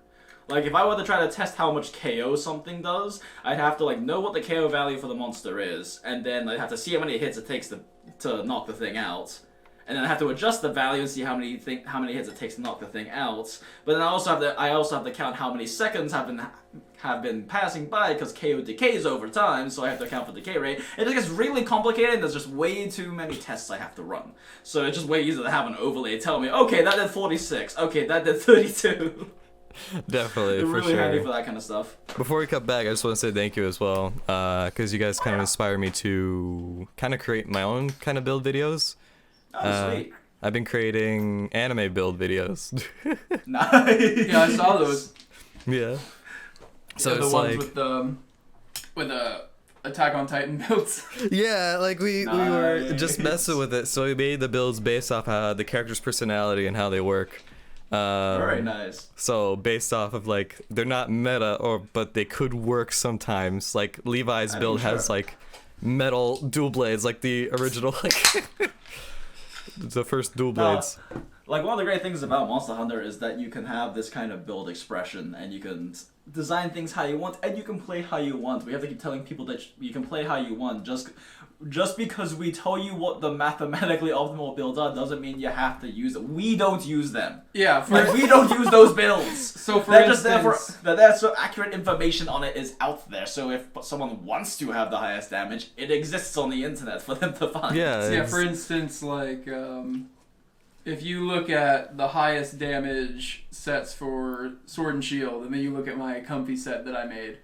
Like, if I were to try to test how much KO something does, I'd have to, like, know what the KO value for the monster is, and then I'd have to see how many hits it takes to knock the thing out. And then I have to adjust the value and see how many hits it takes to knock the thing out. But then I also have to count how many seconds have been passing by, because KO decays over time, so I have to account for decay rate. It just gets really complicated, and there's just way too many tests I have to run. So it's just way easier to have an overlay tell me, okay, that did 46, okay, that did 32. Definitely, They're for really sure. handy for that kind of stuff. Before we cut back, I just want to say thank you as well, because you guys kind of inspire me to kind of create my own kind of build videos. Oh, sweet. I've been creating anime build videos. Nice. Yeah, I saw those. Yeah. So Yeah, the it's ones like, with Attack on Titan builds. yeah, like we were Nice. just messing with it. So we made the builds based off the character's personality and how they work. Very nice. So based off of like, they're not meta, but they could work sometimes. Like Levi's build has like metal dual blades, like the original, like the first dual blades. Like, one of the great things about Monster Hunter is that you can have this kind of build expression, and you can design things how you want, and you can play how you want. We have to keep telling people that you can play how you want. Just because we tell you what the mathematically optimal builds are doesn't mean you have to use it. We don't use them. Yeah, Like, we don't use those builds. So for They're instance, just there that's so accurate information on it is out there. So if someone wants to have the highest damage, it exists on the internet for them to find. yeah, for instance, like if you look at the highest damage sets for Sword and Shield, and then you look at my comfy set that I made,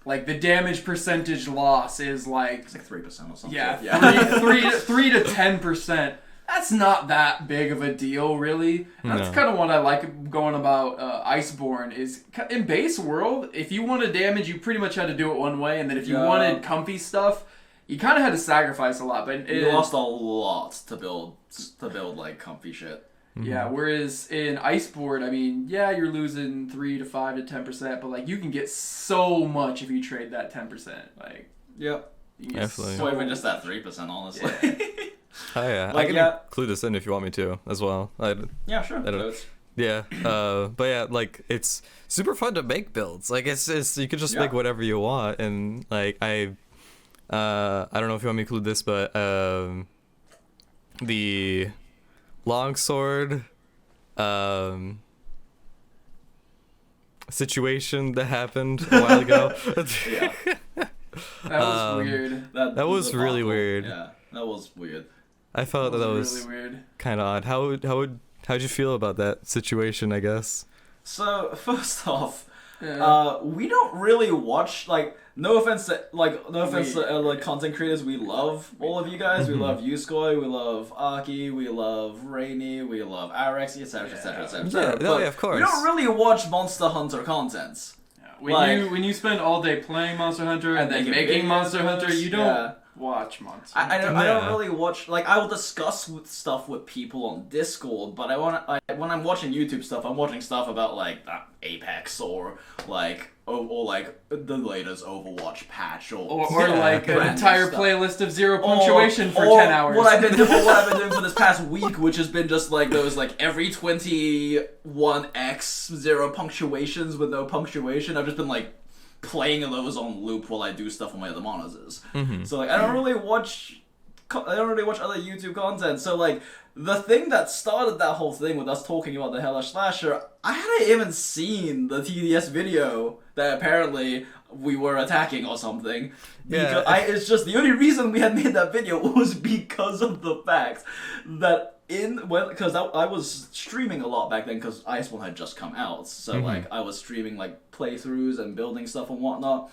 like the damage percentage loss is like It's like 3% or something. yeah, 3 to 10%. That's not that big of a deal, really. And that's No. kind of what I like going about Iceborne is in base world. If you wanted damage, you pretty much had to do it one way, and then if you wanted comfy stuff, you kind of had to sacrifice a lot. But You lost a lot to build like comfy shit. yeah, whereas in Iceborne, I mean, yeah, you're losing 3 to 5 to 10%, but like you can get so much if you trade that 10%. Like, Yep. you can get Definitely. So even just that 3%, honestly. Oh yeah, Like, I can yeah. include this in if you want me to as well. Yeah, sure. don't- So it's- Yeah, but yeah, like it's super fun to make builds. Like it's you could just Yeah. make whatever you want, and like I don't know if you want me to include this, but the longsword situation that happened a while ago. yeah. that was weird. That was really weird. Yeah, that was weird. I felt that was really weird. kind of odd. How'd you feel about that situation? I guess. So, first off, Yeah. we don't really watch, like, no offense to like content creators, we love all of you guys. We love you, Skoj, we love Aki, we love Rainy, we love Arex, etc, etc, etc. Yeah, no, yeah, of course. We don't really watch Monster Hunter content. When like- you spend all day playing Monster Hunter and then making making Monster videos, Hunter, you don't yeah. watch monster. I don't Yeah. really watch, like, I will discuss stuff with people on Discord, but when I'm watching YouTube stuff, I'm watching stuff about, like, Apex or like the latest Overwatch patch Or Yeah. like an Random entire stuff. playlist of zero punctuation for or 10 hours. What I've been doing for this past week, which has been just like those like every 21x 0 punctuations with no punctuation. I've just been like playing those on loop while I do stuff on my other monitors. So like I don't really watch other YouTube content. So like the thing that started that whole thing with us talking about the Hellish Slasher, I hadn't even seen the TDS video that apparently we were attacking or something. Yeah. It's just the only reason we had made that video was because of the fact that because I was streaming a lot back then because Iceborne had just come out, so like I was streaming like playthroughs and building stuff and whatnot.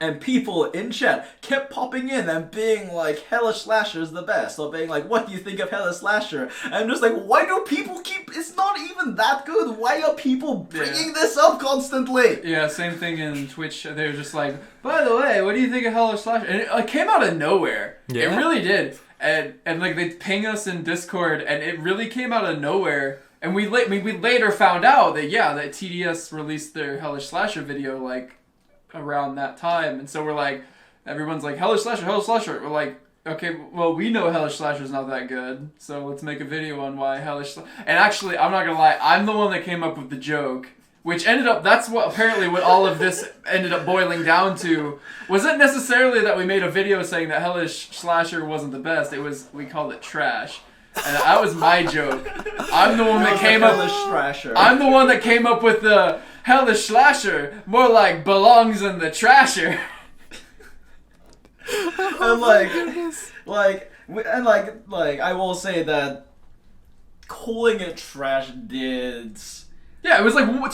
And people in chat kept popping in and being like, Hellish Slasher is the best. Or being like, what do you think of Hellish Slasher? And I'm just like, why do people it's not even that good. Why are people bringing this up constantly? Yeah, same thing in Twitch. They were just like, by the way, what do you think of Hellish Slasher? And it like, came out of nowhere. Yeah. It really did. And like they ping us in Discord, and it really came out of nowhere. And we later found out that that TDS released their Hellish Slasher video like around that time, and so we're like, everyone's like, Hellish Slasher. We're like, okay, well, we know Hellish Slasher's not that good, so let's make a video on why Hellish And actually, I'm not gonna lie, I'm the one that came up with the joke, which ended up, that's what all of this ended up boiling down to. Wasn't necessarily that we made a video saying that Hellish Slasher wasn't the best, we called it trash. And that was my joke. I'm the one that came up. Hellish Slasher. I'm the one that came up with the Hellish Slasher, more like belongs in the trasher. And like I will say that calling it trash did. Yeah, it was like 1 or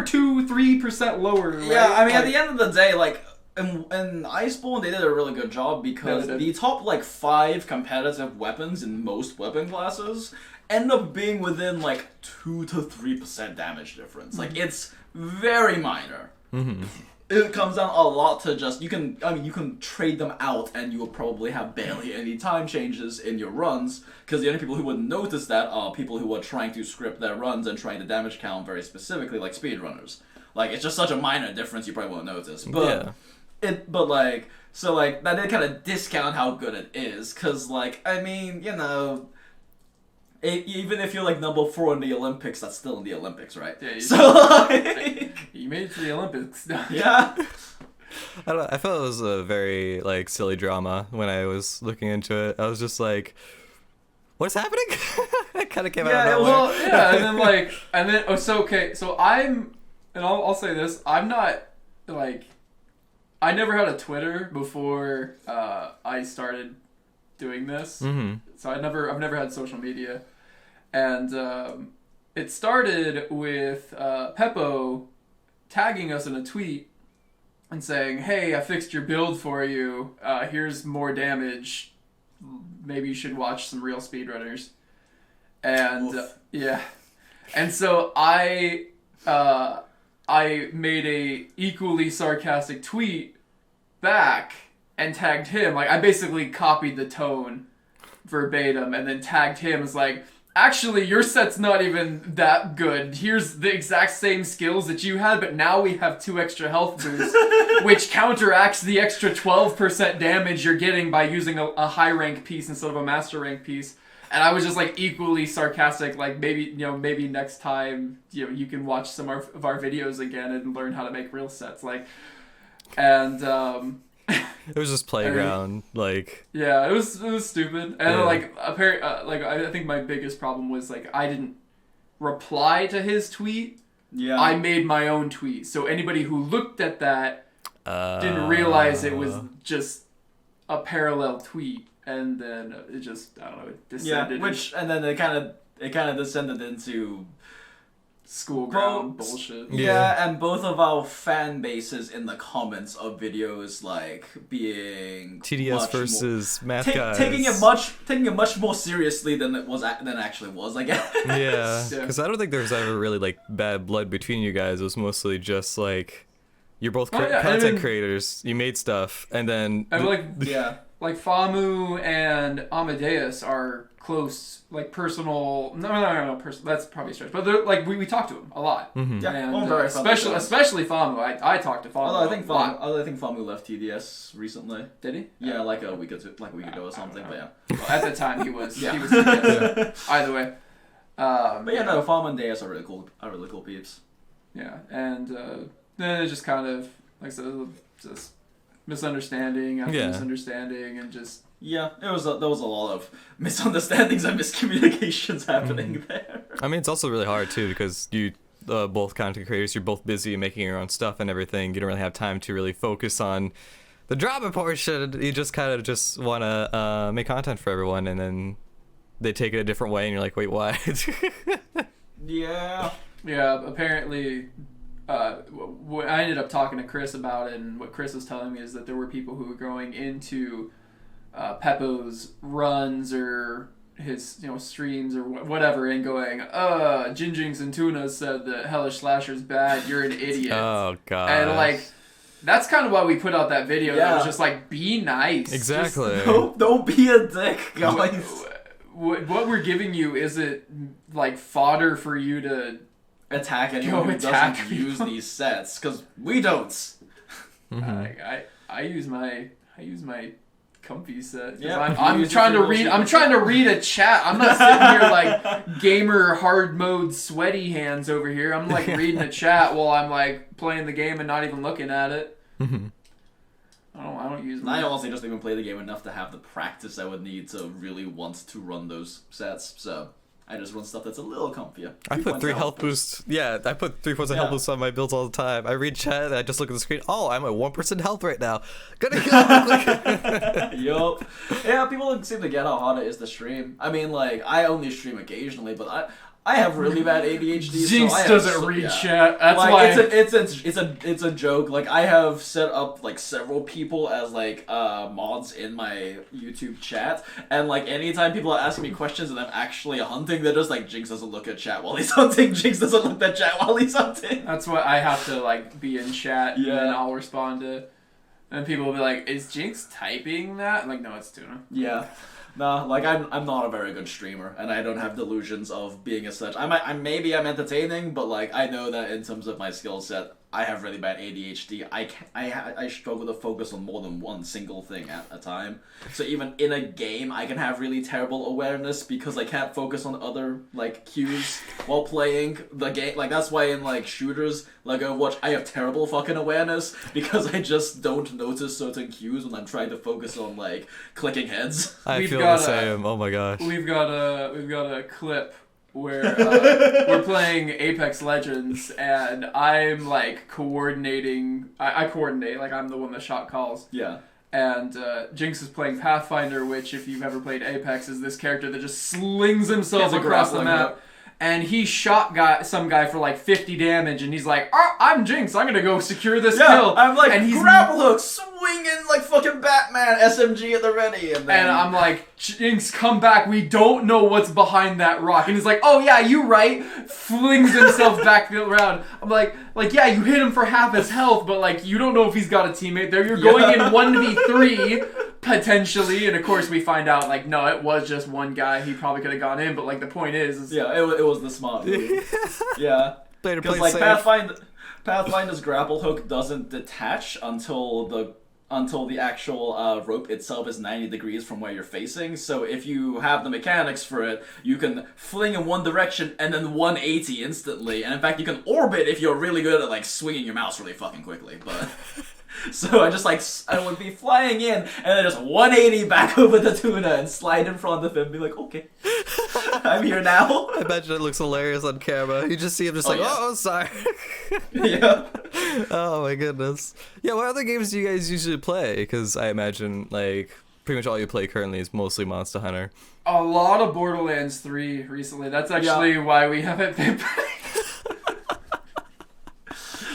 3% lower. Right? Yeah, I mean, like, at the end of the day, like in Iceborne, they did a really good job because Yeah, they did. the top like 5 competitive weapons in most weapon classes end up being within like 2 to 3% damage difference. Like it's very minor. It comes down a lot to just you can trade them out and you will probably have barely any time changes in your runs because the only people who would notice that are people who are trying to script their runs and trying to damage count very specifically, like speedrunners. Like it's just such a minor difference you probably won't notice. But that did kind of discount how good it is because like I mean even if you're like number 4 in the Olympics, that's still in the Olympics, right? Yeah, so like, you made it to the Olympics. yeah. I don't know, I felt it was a very like silly drama when I was looking into it. I was just like, what's happening? It kind of came out of nowhere. Well, yeah, so I'll say this, I'm not like, I never had a Twitter before I started doing this. So I've never had social media. And it started with Peppo tagging us in a tweet and saying, hey, I fixed your build for you. Here's more damage. Maybe you should watch some real speedrunners. And yeah. And so I made a equally sarcastic tweet back and tagged him. Like I basically copied the tone verbatim and then tagged him as like, actually, your set's not even that good. Here's the exact same skills that you had, but now we have 2 extra health boosts, which counteracts the extra 12% damage you're getting by using a high rank piece instead of a master rank piece. And I was just like equally sarcastic, like maybe next time you can watch some of our videos again and learn how to make real sets, like, and It was just playground, like. Yeah, it was stupid, and I think my biggest problem was like I didn't reply to his tweet. Yeah. I made my own tweet, so anybody who looked at that didn't realize it was just a parallel tweet, and then it just it descended. Yeah, and then it kind of descended into school ground bullshit. Yeah, and both of our fan bases in the comments of videos like being TDS versus math guys. taking it much more seriously than it actually was, I guess. Yeah, because I don't think there was ever really like bad blood between you guys. It was mostly just like you're both content creators. You made stuff, and then like Famu and Amadeus are close, like personal. No. That's probably a stretch, but they're like we talk to him a lot. Mm-hmm. Yeah, And well, very friendly guys. especially Famu. I talk to Famu. Although a lot. I think Famu left TDS recently. Did he? Yeah, like a week ago or something. But yeah. Well, at the time he was. Yeah. He was. TDS. Either way. But yeah, no, Famu and Deus are really cool peeps. Yeah, and then it just kind of like I said, just misunderstanding after misunderstanding, and just there was a lot of misunderstandings and miscommunications happening there. I mean, it's also really hard too because you both content creators, you're both busy making your own stuff and everything. You don't really have time to really focus on the drama portion. You just kind of just want to make content for everyone, and then they take it a different way, and you're like, wait, why? Yeah. Yeah, apparently, what I ended up talking to Chris about it, and what Chris was telling me is that there were people who were going into Peppo's runs or his streams or whatever and going, JinJinx and Tuna said that Hellish Slasher's bad, you're an idiot. Oh, God. And like, that's kind of why we put out that video that was just like, be nice. Exactly. Don't be a dick, guys. What we're giving you isn't like fodder for you to attack anyone who doesn't use these sets, because we don't. Mm-hmm. I use my comfy set. Yeah, I'm trying to read a chat. I'm not sitting here like gamer hard mode sweaty hands over here. I'm like reading a chat while I'm like playing the game and not even looking at it. Mm-hmm. I don't use. I honestly just even play the game enough to have the practice I would need to really want to run those sets. So I just run stuff that's a little comfier. I put 3 health boosts. Yeah, I put 3 points of health boosts on my builds all the time. I read chat and I just look at the screen. Oh, I'm at 1% health right now. Gonna go. Yup. Yeah, people seem to get how hard it is to stream. I mean, like, I only stream occasionally, but I have really bad ADHD. Jinx so doesn't read chat. That's like, why it's a joke. Like, I have set up like several people as like mods in my YouTube chat, and like anytime people are asking me questions and I'm actually hunting, they're just like, Jinx doesn't look at chat while he's hunting. Jinx doesn't look at chat while he's hunting. That's why I have to like be in chat and then I'll respond to. And people will be like, "Is Jinx typing that?" I'm like, no, it's Tuna. Yeah. Nah, like I'm not a very good streamer, and I don't have delusions of being as such. Maybe I'm entertaining, but like I know that in terms of my skill set, I have really bad ADHD. I struggle to focus on more than one single thing at a time. So even in a game, I can have really terrible awareness because I can't focus on other like cues while playing the game. Like that's why in like shooters, like Overwatch, I have terrible fucking awareness because I just don't notice certain cues when I'm trying to focus on like clicking heads. I feel the same. Oh my gosh. We've got a clip where we're playing Apex Legends and I'm like coordinating. I coordinate, like I'm the one that shot calls. Yeah. And Jinx is playing Pathfinder, which if you've ever played Apex is this character that just slings himself across the map. And he shot some guy for like 50 damage, and he's like, "Oh, I'm Jinx. I'm gonna go secure this kill." I'm like, and he's grapple hook, swinging like fucking Batman, SMG at the ready, and I'm like, "Jinx, come back. We don't know what's behind that rock." And he's like, "Oh yeah, you right." Flings himself back around. I'm like, yeah, you hit him for half his health, but like, you don't know if he's got a teammate there. You're going in 1v3. Potentially, and of course we find out like no, it was just one guy. He probably could have gone in, but like the point is it was the smart move. Yeah, because like Pathfinder's grapple hook doesn't detach until the actual rope itself is 90 degrees from where you're facing. So if you have the mechanics for it, you can fling in one direction and then 180 instantly. And in fact, you can orbit if you're really good at like swinging your mouse really fucking quickly. But. So I would be flying in and then just 180 back over the Tuna and slide in front of him and be like, okay, I'm here now. I imagine it looks hilarious on camera. You just see him just sorry. Yeah. Oh my goodness. Yeah, what other games do you guys usually play? Because I imagine like pretty much all you play currently is mostly Monster Hunter. A lot of Borderlands 3 recently. That's actually why we haven't been playing.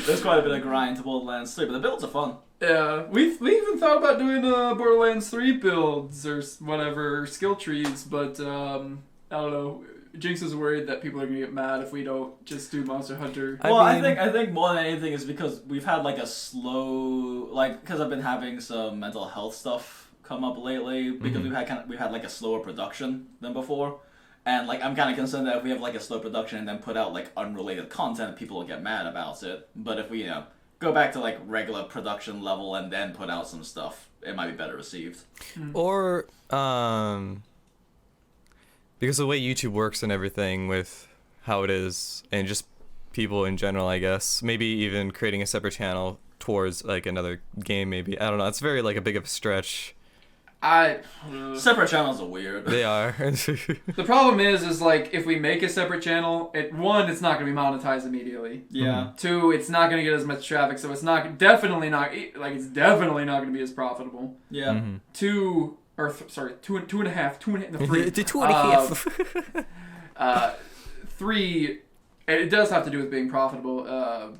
There's quite a bit of grind to Borderlands 3, but the builds are fun. Yeah, we even thought about doing Borderlands 3 builds or whatever, skill trees, but I don't know. Jinx is worried that people are gonna get mad if we don't just do Monster Hunter. I think more than anything is because we've had like a slow, like, because I've been having some mental health stuff come up lately because we've had like a slower production than before. And like I'm kind of concerned that if we have like a slow production and then put out like unrelated content, people will get mad about it. But if we go back to like regular production level and then put out some stuff, it might be better received. Or because the way YouTube works and everything with how it is, and just people in general, I guess, maybe even creating a separate channel towards like another game, maybe. I don't know. It's very like a big of a stretch. Separate channels are weird. They are. The problem is like if we make a separate channel, one, it's not going to be monetized immediately. Yeah. Two, it's not going to get as much traffic, so it's definitely not going to be as profitable. Yeah. Two and a half, three. Two and a half. Three, it does have to do with being profitable.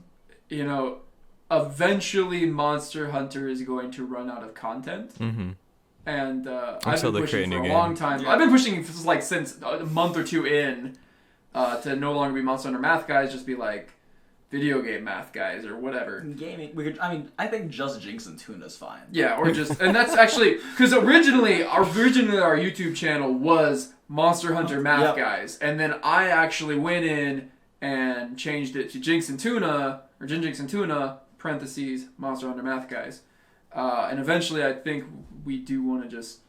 Eventually Monster Hunter is going to run out of content. Mm-hmm. And I've been pushing for a game. long time. Yeah. I've been pushing like since a month or two in to no longer be Monster Hunter Math Guys, just be like video game Math Guys or whatever. Gaming, I think just Jinx and Tuna is fine. Yeah, or just, and that's actually, because originally our YouTube channel was Monster Hunter Math Guys, and then I actually went in and changed it to Jinx and Tuna, or JinJinx Tuna, parentheses, Monster Hunter Math Guys. And eventually I think we do want to just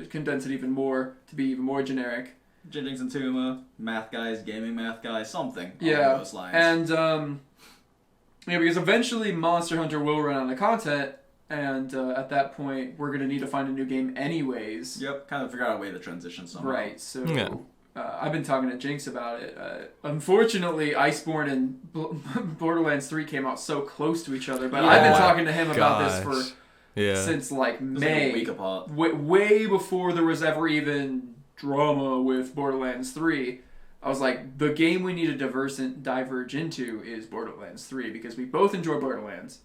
condense it even more to be even more generic. JinJinx Tuna, Math Guys, Gaming Math Guys, something along those lines. And because eventually Monster Hunter will run out of content, and at that point we're going to need to find a new game anyways. Yep, kind of figure out a way to transition somehow. Right, so I've been talking to Jinx about it. Unfortunately, Iceborne and Borderlands 3 came out so close to each other, but I've been talking to him about this for since like May. Like a week apart. Way before there was ever even drama with Borderlands 3. I was like, the game we need to diverge into is Borderlands 3 because we both enjoy Borderlands,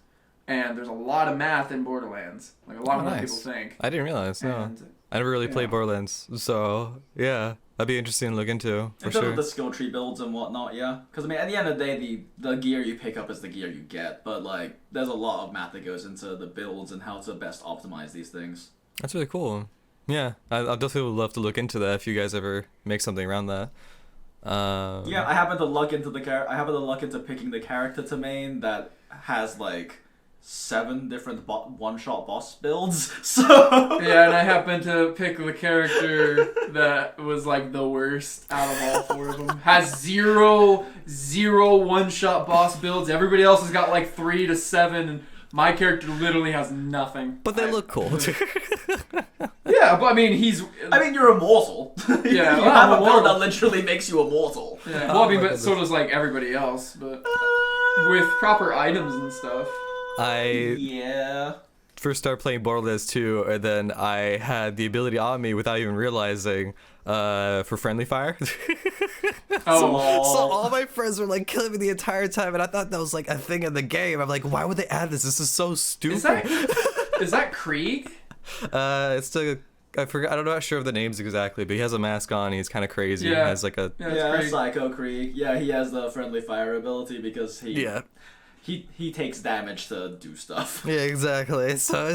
and there's a lot of math in Borderlands, like a lot of more people think. I didn't realize. No, I never really played Borderlands, so yeah. That'd be interesting to look into, for sure. In terms of the skill tree builds and whatnot, yeah. Because, at the end of the day, the gear you pick up is the gear you get. But, like, there's a lot of math that goes into the builds and how to best optimize these things. That's really cool. Yeah, I'd definitely love to look into that if you guys ever make something around that. I happen to luck into picking the character to main that has, like, 7 different one-shot boss builds, so... Yeah, and I happened to pick the character that was, like, the worst out of all 4 of them. Has zero one-shot boss builds. Everybody else has got, like, 3 to 7, and my character literally has nothing. But they look cool. Yeah, but, you're immortal. Yeah, you have a build that literally makes you immortal. Yeah, but so does, like, everybody else, but... with proper items and stuff. I first started playing Borderlands 2, and then I had the ability on me without even realizing for friendly fire. So all my friends were like killing me the entire time, and I thought that was like a thing in the game. I'm like, why would they add this? This is so stupid. Is that Krieg? It's the I forgot. I'm not sure of the names exactly, but he has a mask on. He's kind of crazy. Yeah. He has like a Psycho Krieg. Yeah, he has the friendly fire ability because he takes damage to do stuff. Yeah, exactly. So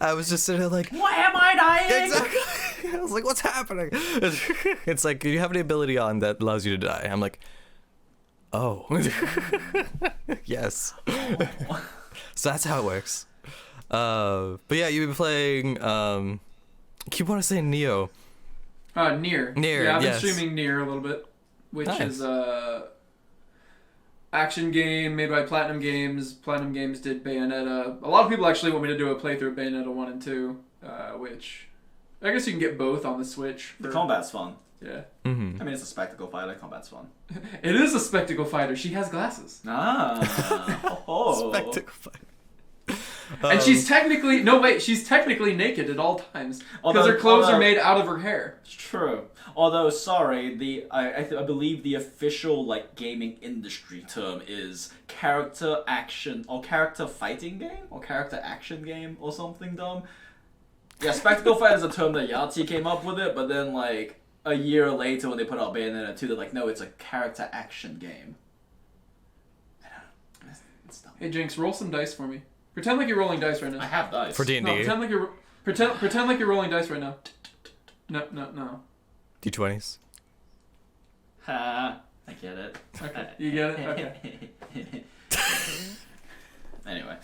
I was just sitting there like, why am I dying? Exactly. I was like, what's happening? It's like, do you have any ability on that allows you to die? I'm like, oh. Yes. Oh. So that's how it works. But yeah, you've been playing, I keep wanting to say Neo. Nier. Yeah, I've been streaming Nier a little bit, which is action game made by Platinum Games. Platinum Games did Bayonetta. A lot of people actually want me to do a playthrough of Bayonetta 1 and 2, which I guess you can get both on the Switch. The combat's fun. Yeah. Mm-hmm. It's a spectacle fighter. Combat's fun. It is a spectacle fighter. She has glasses. Spectacle fighter. And she's technically naked at all times because her clothes are made out of her hair. It's true. Although, sorry, I believe the official gaming industry term is character action or character fighting game or character action game or something dumb. Yeah, spectacle fight is a term that Yahtzee came up with it, but then a year later when they put out Bayonetta 2, they're like, no, it's a character action game. I don't know. It's dumb. Hey Jinx, roll some dice for me. Pretend like you're rolling dice right now. I have dice. For D&D. No, pretend like you're rolling dice right now. No. D20s. Ha. I get it. Okay. You get it? Okay. Anyway.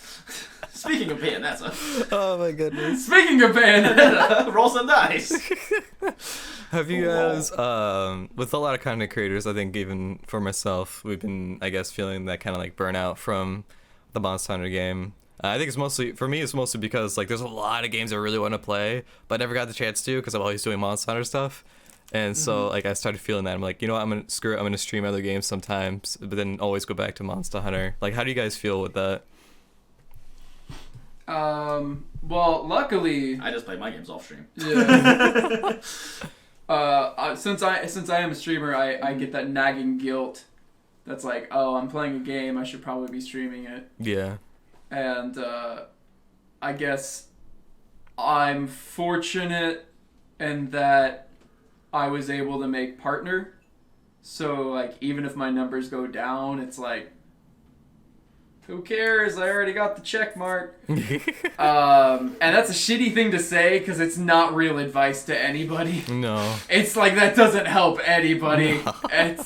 Speaking of Bayonetta. Oh my goodness. Speaking of Bayonetta, Roll some dice. Have you guys, with a lot of content creators, I think even for myself, we've been, I guess, feeling that kind of like burnout from the Monster Hunter game. I think it's mostly, for me, it's mostly because like there's a lot of games I really want to play, but I never got the chance to because I'm always doing Monster Hunter stuff. And so like I started feeling that. I'm like, you know what, I'm gonna stream other games sometimes, but then always go back to Monster Hunter. Like, how do you guys feel with that? well, luckily, I just play my games off stream. yeah. Since I am a streamer, I get that nagging guilt. That's like, oh, I'm playing a game, I should probably be streaming it. Yeah. And I guess I'm fortunate in that I was able to make partner. So like, even if my numbers go down, it's like, who cares? I already got the check mark. And that's a shitty thing to say because it's not real advice to anybody. No. It's like, that doesn't help anybody. No.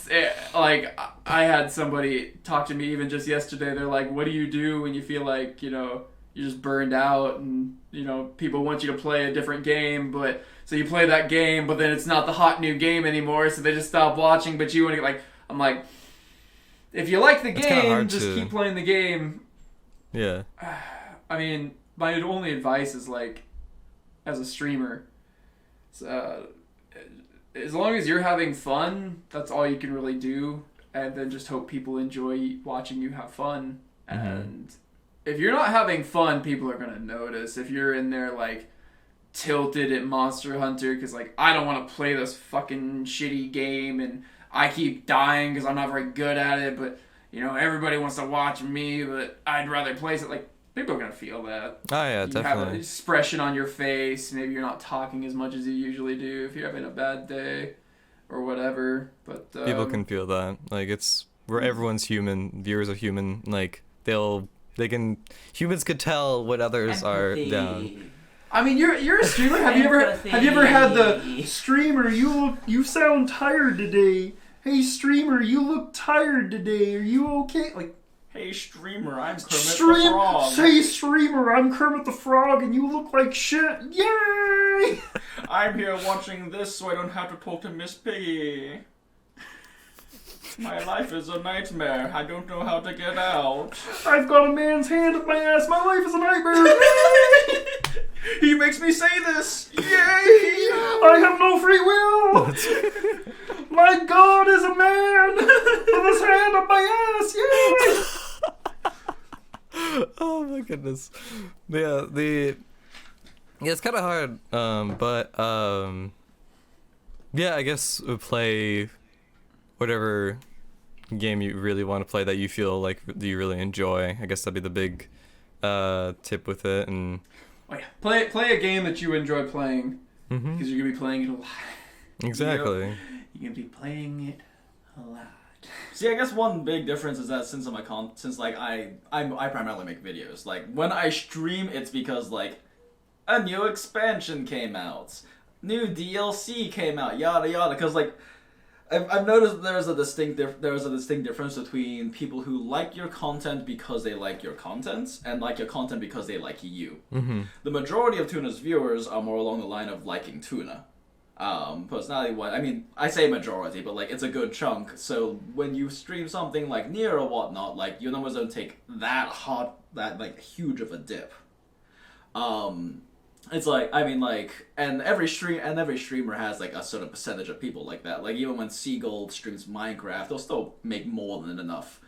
Like, I had somebody talk to me even just yesterday. They're like, what do you do when you feel like, you know, you're just burned out and, you know, people want you to play a different game, but so you play that game, but then it's not the hot new game anymore, so they just stop watching, but you want to get like, I'm like, if you like the game, just keep playing the game. Yeah. I mean, my only advice is like, as a streamer, as long as you're having fun, that's all you can really do, and then just hope people enjoy watching you have fun. Mm-hmm. And if you're not having fun, people are gonna notice. If you're in there like tilted at Monster Hunter because like, I don't want to play this fucking shitty game and I keep dying because I'm not very good at it, but you know, everybody wants to watch me, but I'd rather play it. Like, people are gonna feel that. Oh yeah, you definitely. have an expression on your face. Maybe you're not talking as much as you usually do if you're having a bad day or whatever. But People can feel that. Like, it's where everyone's human. Viewers are human. Like, humans could tell what others are down. I mean, you're a streamer. Have you ever had the streamer? You sound tired today. Hey streamer, you look tired today. Are you okay? Like, Hey streamer, I'm Kermit the Frog. Hey streamer, I'm Kermit the Frog, and you look like shit. Yay! I'm here watching this so I don't have to talk to Miss Piggy. My life is a nightmare. I don't know how to get out. I've got a man's hand up my ass. My life is a nightmare. He makes me say this. Yay! I have no free will. My God is a man with his hand up my ass. Yay! Oh my goodness. Yeah, it's kind of hard. But yeah, I guess we play whatever game you really want to play that you feel like you really enjoy. I guess that'd be the big tip with it. And oh yeah, play a game that you enjoy playing, mm-hmm. because you're gonna be playing it a lot. Exactly. You're gonna be playing it a lot. See, I guess one big difference is that since I primarily make videos. Like, when I stream, it's because like a new expansion came out, new DLC came out, yada yada. Because like, I've noticed there's a distinct difference between people who like your content because they like your content and like your content because they like you. Mm-hmm. The majority of Tuna's viewers are more along the line of liking Tuna. Personality-wise, I mean, I say majority, but like, it's a good chunk. So when you stream something like Nier or whatnot, like, your numbers don't take that like huge of a dip. It's like, I mean, like, and every streamer has like a certain percentage of people like that. Like, even when Seagull streams Minecraft, they'll still make more than enough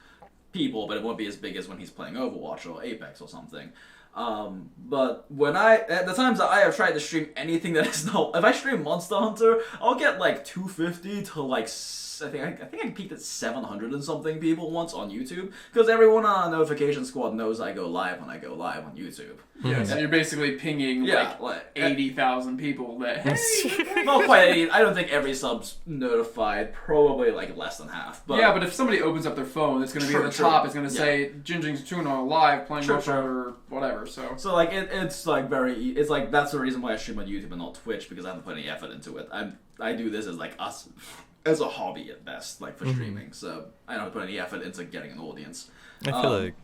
people, but it won't be as big as when he's playing Overwatch or Apex or something. But at the times that I have tried to stream anything that is not, if I stream Monster Hunter, I'll get like 250 to like I think I peaked at 700 and something people once on YouTube, because everyone on Notification Squad knows I go live when I go live on YouTube. Yeah, so you're basically pinging like 80,000 people that, hey, not quite 80. I don't think every sub's notified. Probably like less than half. But yeah, but if somebody opens up their phone, it's going to be at the top. It's going to say JinJinx Tuna live playing Monster or whatever. So like it's like it's like that's the reason why I stream on YouTube and not Twitch, because I haven't put any effort into it. I do this as like us as a hobby at best, like for streaming. So I don't put any effort into getting an audience. I feel like,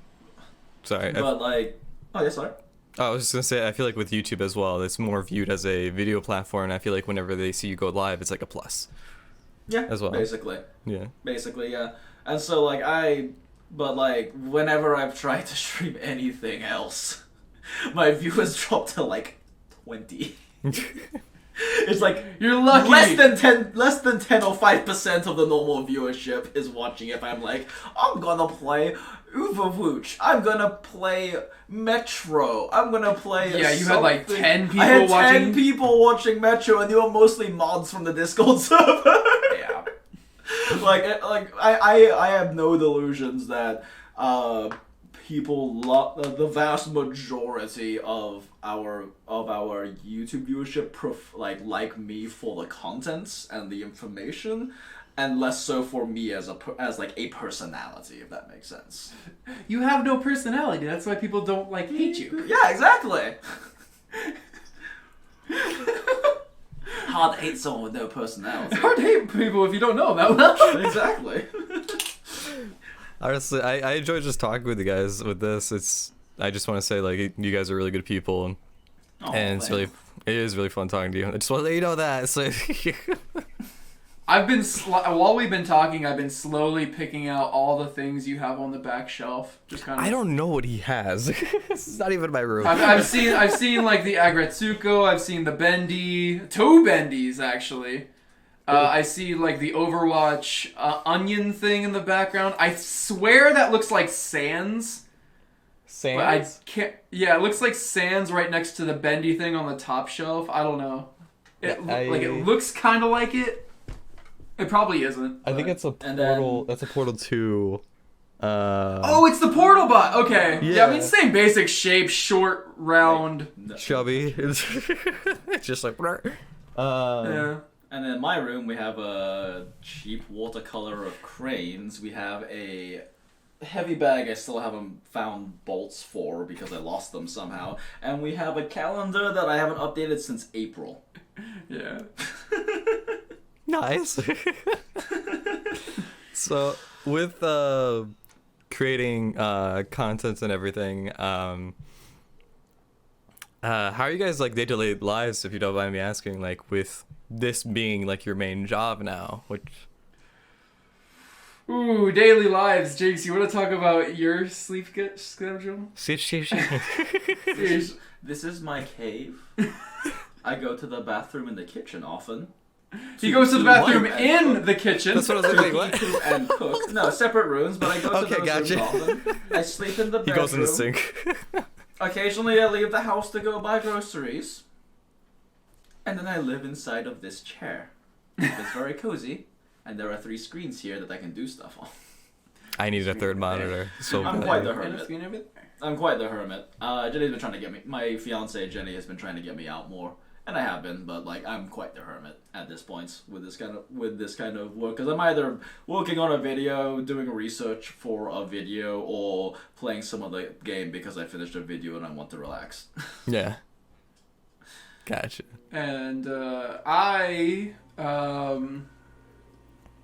sorry, but like, oh yeah, sorry. I was just gonna say, I feel like with YouTube as well, it's more viewed as a video platform, and I feel like whenever they see you go live, it's like a plus. Yeah, as well. Basically. Yeah. Basically, yeah. And so like but like whenever I've tried to stream anything else, my viewers drop to like 20. It's like you're lucky. Less than 10 or 5% of the normal viewership is watching. If I'm like, I'm gonna play Overwatch, I'm gonna play Metro, I'm gonna play. Yeah, you had like 10 people I had watching. 10 people watching Metro, and they were mostly mods from the Discord server. Yeah. I have no delusions that people love the vast majority of our YouTube viewership like me for the contents and the information, and less so for me as like a personality, if that makes sense. You have no personality. That's why people don't like hate you. Yeah, exactly. Hard to hate someone with no personality. It's hard to hate people if you don't know them that well. Exactly. Honestly, I enjoy just talking with you guys with this. I just want to say, like, you guys are really good people, and it is really fun talking to you. I just want to let you know that. So I've been while we've been talking, I've been slowly picking out all the things you have on the back shelf. Just kind of. I don't know what he has. It's not even in my room. I've seen like the Agretsuko. I've seen the Bendy, two Bendies actually. I see like the Overwatch onion thing in the background. I swear that looks like Sans. Sans? But I can't. Yeah, it looks like Sans right next to the Bendy thing on the top shelf. I don't know. It looks kind of like it. It probably isn't. I think it's a portal. That's a portal 2. Oh, it's the portal bot. Okay. Yeah, I mean same basic shape, short, round, chubby. It's just like. Yeah. And then in my room, we have a cheap watercolor of cranes. We have a heavy bag I still haven't found bolts for because I lost them somehow. And we have a calendar that I haven't updated since April. Yeah. Nice. So, with creating content and everything, how are you guys like day-to-day lives, if you don't mind me asking, like with this being like your main job now, which... Ooh, daily lives. Jinx, you want to talk about your sleep schedule? This is my cave. I go to the bathroom in the kitchen often. He goes to the bathroom in the kitchen. That's what I was like, what? And cook. No, separate rooms, but I go to those gotcha. rooms often. I sleep in the bedroom. He goes in the sink. Occasionally I leave the house to go buy groceries. And then I live inside of this chair. It's very cozy. And there are 3 screens here that I can do stuff on. I need a third monitor. So I'm quite the hermit. Hermit. Jenny's been trying to get me. My fiance Jenny has been trying to get me out more, and I have been. But like, I'm quite the hermit at this point with this kind of work, because I'm either working on a video, doing research for a video, or playing some other game because I finished a video and I want to relax. Yeah. Gotcha. And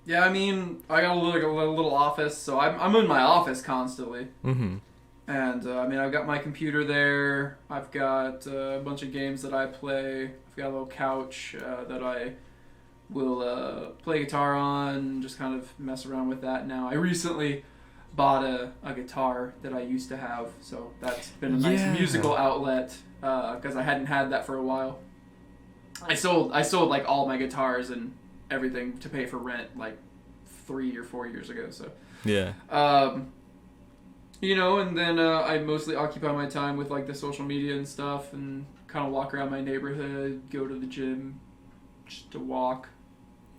yeah, I mean, I got a little office, so I'm in my office constantly. Mm-hmm. And I mean, I've got my computer there. I've got a bunch of games that I play. I've got a little couch that I will play guitar on, just kind of mess around with that now. I recently bought a guitar that I used to have, so that's been a nice musical outlet because I hadn't had that for a while. I sold like all my guitars and everything to pay for rent like 3 or 4 years ago. So yeah. You know, and then I mostly occupy my time with like the social media and stuff, and kind of walk around my neighborhood, go to the gym, just to walk.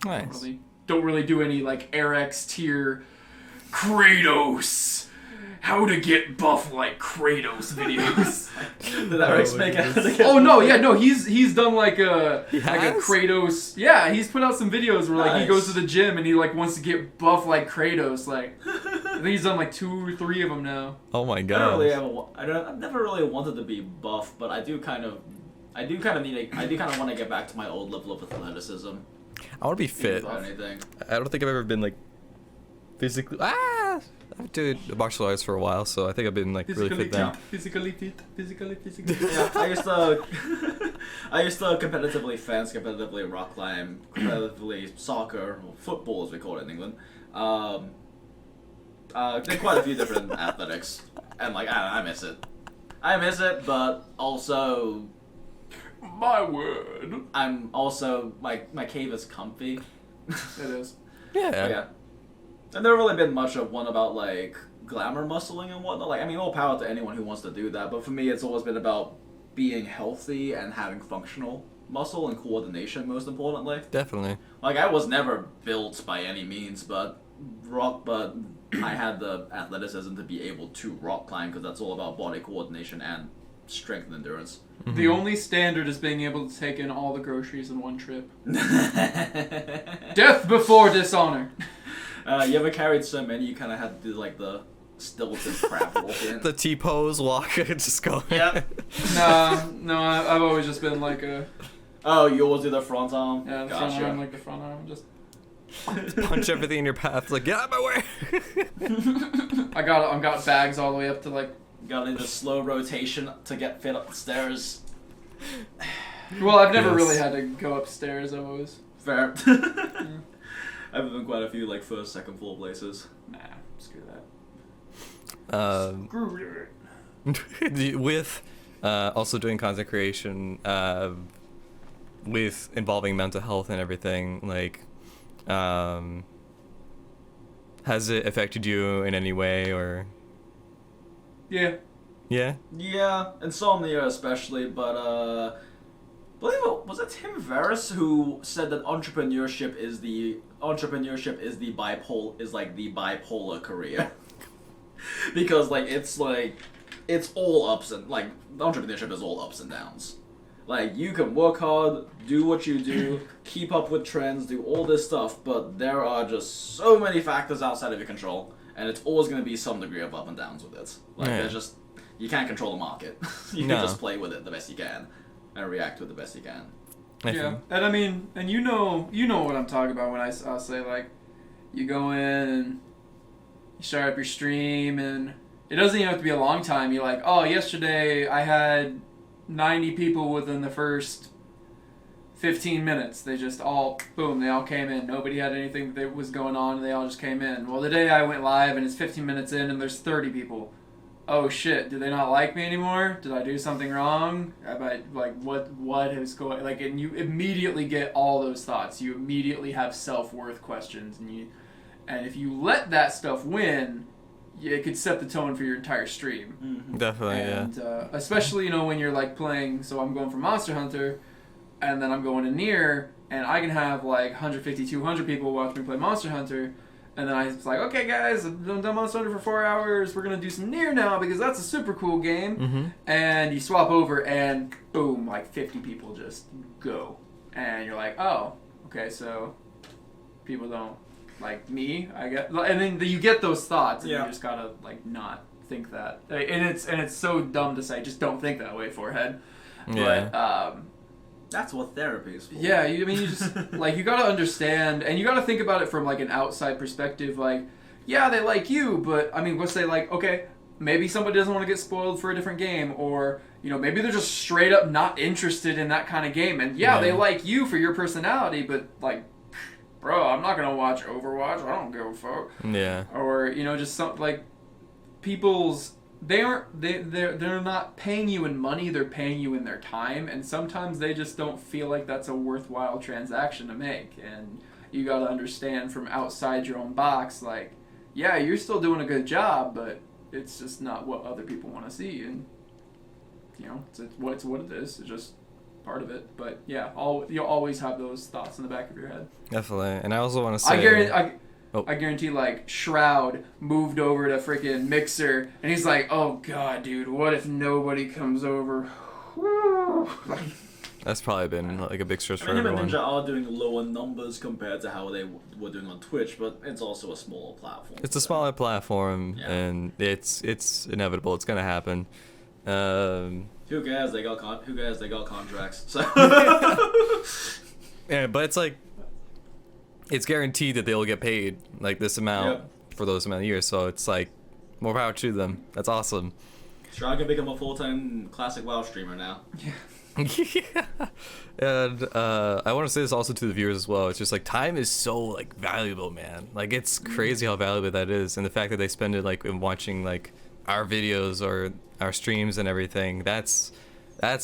Nice. Don't really do any like RX tier Kratos, how to get buff like Kratos videos. Did Eric make out? Oh no, yeah, no, he's done like a He like a has? Kratos. Yeah, he's put out some videos where like he Nice. goes to the gym and he like wants to get buff like Kratos. Like I think he's done like 2 or 3 of them now. Oh my I don't god. really I've never really wanted to be buff, but I do kind of want to get back to my old level of athleticism. I want to be fit. If anything. I don't think I've ever been like physically. I've done martial arts for a while, so I think I've been like really fit then. Physically fit. Yeah, I used to competitively fence, competitively rock climb, competitively soccer, or football as we call it in England. Did quite a few different athletics, and like I miss it. I miss it, but also My word. I'm also my cave is comfy. It is. Yeah. Yeah. And never really been much of one about like glamour muscling and whatnot. Like I mean, all power to anyone who wants to do that. But for me, it's always been about being healthy and having functional muscle and coordination. Most importantly, Definitely. like I was never built by any means, but I had the athleticism to be able to rock climb because that's all about body coordination and strength and endurance. The only standard is being able to take in all the groceries in one trip. Death before dishonor. You ever carried so many you kind of had to do like the stilted crab walk in? The T-pose walk, just go. Yep. No, I've always just been like a Oh, you always do the front arm? the Gotcha. front arm, like the front arm. Just Punch everything in your path. Like, get out of my way. I got bags all the way up to like. Got into slow rotation to get fit up the stairs. Well, I've never Yes. really had to go upstairs. I've always Fair. I've done quite a few like first, second floor places. screw that. Screw it. With also doing content creation, with involving mental health and everything, like, has it affected you in any way, or? Yeah. Yeah. Yeah, insomnia especially, but believe it was it Tim Ferriss who said that entrepreneurship is the bipolar career. Because it's all ups and entrepreneurship is all ups and downs. Like you can work hard, do what you do, keep up with trends, do all this stuff, but there are just so many factors outside of your control, and it's always going to be some degree of up and downs with it. There's just you can't control the market. You can just play with it the best you can, and react to it the best you can. Yeah, and I mean, and you know what I'm talking about when I'll say like, you go in and you start up your stream, and it doesn't even have to be a long time. You're like, oh, yesterday I had 90 people within the first 15 minutes. They just all, boom, they all came in. Nobody had anything that was going on, and they all just came in. Well, the day I went live and it's 15 minutes in and there's 30 people. Oh shit, do they not like me anymore? Did I do something wrong? Have I, what is going, and you immediately get all those thoughts. You immediately have self-worth questions, and if you let that stuff win, it could set the tone for your entire stream. Mm-hmm. Definitely, And especially, when you're like playing, so I'm going for Monster Hunter, and then I'm going to Nier, and I can have like 150, 200 people watch me play Monster Hunter, and then I was like, okay guys, I've done Monster Hunter for 4 hours, we're going to do some Nier now, because that's a super cool game. Mm-hmm. And you swap over, and boom, like 50 people just go. And you're like, oh, okay, so people don't like me, I get, and then you get those thoughts, and you just gotta not think that, and it's so dumb to say, just don't think that way, forehead. Yeah. But That's what therapy is for. yeah, you just you gotta understand, and you gotta think about it from an outside perspective. Yeah, they like you, but I mean, let's say okay, maybe somebody doesn't want to get spoiled for a different game, or maybe they're just straight up not interested in that kind of game, and they like you for your personality, but bro, I'm not gonna watch Overwatch. I don't give a fuck. Yeah. Or just something people's they're not paying you in money. They're paying you in their time, and sometimes they just don't feel like that's a worthwhile transaction to make. And you gotta understand from outside your own box, yeah, you're still doing a good job, but it's just not what other people want to see, and you know, it's what it is. It's just part of it. But yeah, you'll always have those thoughts in the back of your head. Definitely. And I also want to say, I guarantee, like, Shroud moved over to freaking Mixer, and he's like, oh god, dude, what if nobody comes over? that's probably been like a big stress for him and everyone. Ninja are doing lower numbers compared to how they were doing on Twitch, but it's also a smaller platform. It's a smaller platform, Yeah. and it's inevitable. It's gonna happen. Who cares? They got contracts. So Yeah, but it's like it's guaranteed that they'll get paid like this amount for those amount of years. So it's like more power to them. That's awesome. Strong can become a full-time classic WoW streamer now. Yeah. Yeah. And I want to say this also to the viewers as well. It's just like time is so like valuable, man. Like it's crazy how valuable that is, and the fact that they spend it like in watching like our videos or our streams and everything. That's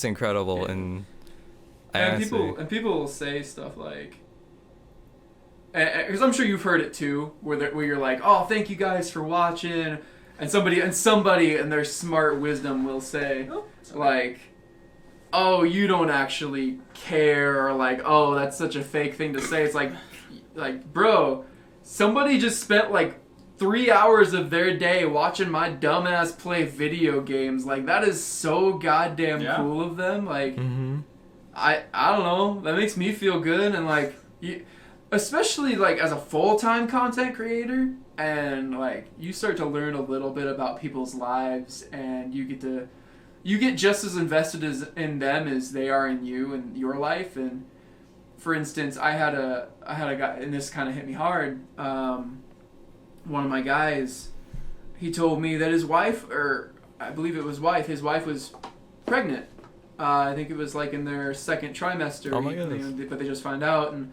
incredible. Yeah. And people will say stuff like, because I'm sure you've heard it too, where you're like, oh, thank you guys for watching, and somebody in their smart wisdom will say, like, oh, you don't actually care, or like, oh, that's such a fake thing to say. It's like, bro, somebody just spent like 3 hours of their day watching my dumbass play video games. Like, that is so goddamn cool of them. Like, I don't know, that makes me feel good, and like, especially like as a full-time content creator, and like you start to learn a little bit about people's lives, and you get just as invested in them as they are in you and your life. And for instance, I had a guy, and this kind of hit me hard. One of my guys, he told me that his wife, or I believe it was his wife was pregnant. I think it was like in their second trimester. Oh my goodness. But they just found out, and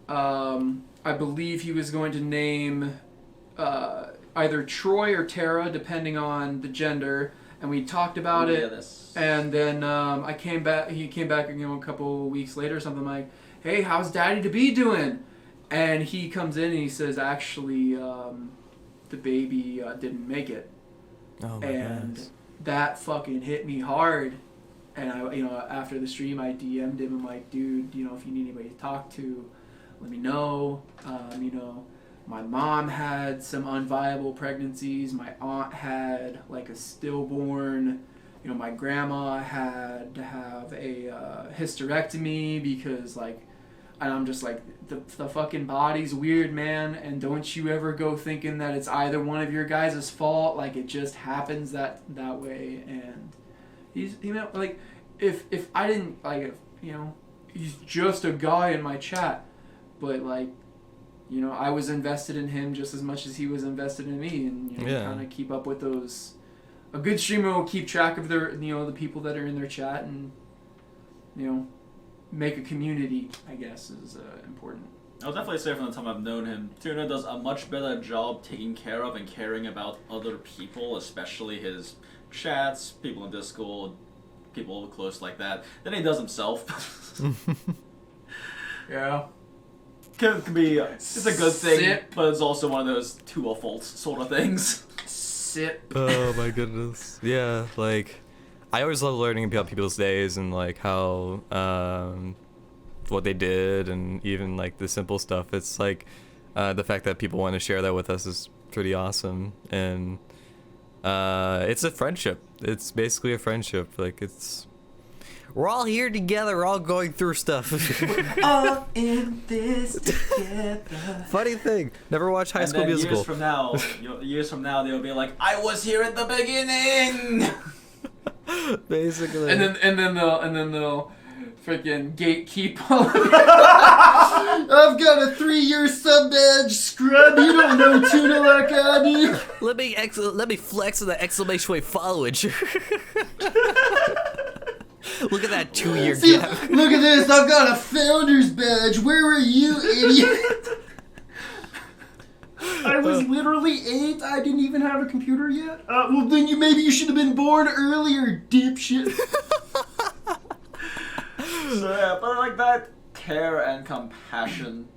I believe he was going to name either Troy or Tara, depending on the gender. And we talked about it, and then he came back, a couple weeks later or something, like, hey, how's Daddy to be doing? And he comes in and he says, actually, the baby didn't make it. oh my And goodness. that fucking hit me hard. And after the stream, I DM'd him. I'm like, dude, if you need anybody to talk to, let me know. My mom had some unviable pregnancies. My aunt had like a stillborn. My grandma had to have a hysterectomy because and I'm just like, the fucking body's weird, man. And don't you ever go thinking that it's either one of your guys' fault. Like, it just happens that way. And he's, like, if I didn't, like, he's just a guy in my chat, but like, I was invested in him just as much as he was invested in me, and kind of keep up with those. A good streamer will keep track of their, the people that are in their chat, and make a community, I guess, is important. I'll definitely say from the time I've known him, Tuna does a much better job taking care of and caring about other people, especially his chats, people in Discord, people close like that, than he does himself. Yeah. Can be, it's a good thing, Sip. but it's also one of those to a fault sort of things. Sip. Oh my goodness. Yeah, like I always love learning about people's days and like how what they did, and even like the simple stuff. It's like the fact that people want to share that with us is pretty awesome, and it's a friendship. It's basically a friendship. Like we're all here together. We're all going through stuff. We're all in this together. Funny thing, never watched High School And then Musical. years from now, they'll be like, I was here at the beginning! Basically. And then they'll freaking gatekeep all of it. I've got a 3-year sub badge, scrub. You don't know Tuna like I do. let me flex with the exclamation point followage. Look at that 2-year See, gap. look at this. I've got a founder's badge. Where were you, idiot? I was literally 8. I didn't even have a computer yet. Well, then maybe you should have been born earlier, dipshit. So yeah, but like that care and compassion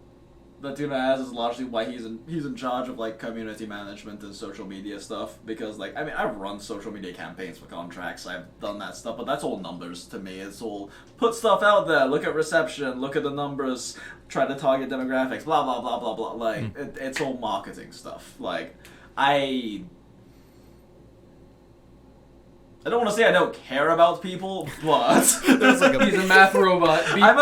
that Tuna has is largely why he's in charge of like community management and social media stuff. Because like I mean I've run social media campaigns for contracts, I've done that stuff, but that's all numbers to me. It's all put stuff out there, look at reception, look at the numbers, try to target demographics, blah blah blah blah blah. Like it's all marketing stuff. Like I don't want to say I don't care about people, but There's like He's a math robot. Beep, I'm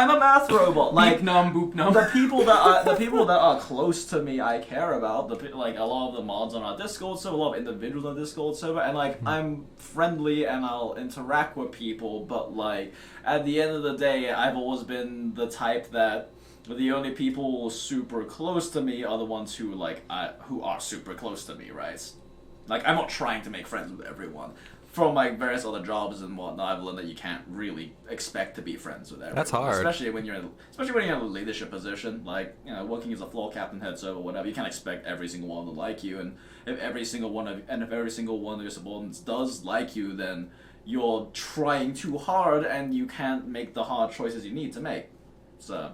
a math robot. Like beep num, boop num. the people that are close to me, I care about. Like a lot of the mods on our Discord server, a lot of individuals on our Discord server, and like I'm friendly and I'll interact with people. But like at the end of the day, I've always been the type that the only people super close to me are the ones who who are super close to me, right? Like, I'm not trying to make friends with everyone. From my various other jobs and whatnot, I've learned that you can't really expect to be friends with everyone. That's hard. Especially when you're in a leadership position, like, you know, working as a floor captain, head server, whatever. You can't expect every single one to like you, and if every single one of your subordinates does like you, then you're trying too hard, and you can't make the hard choices you need to make. So,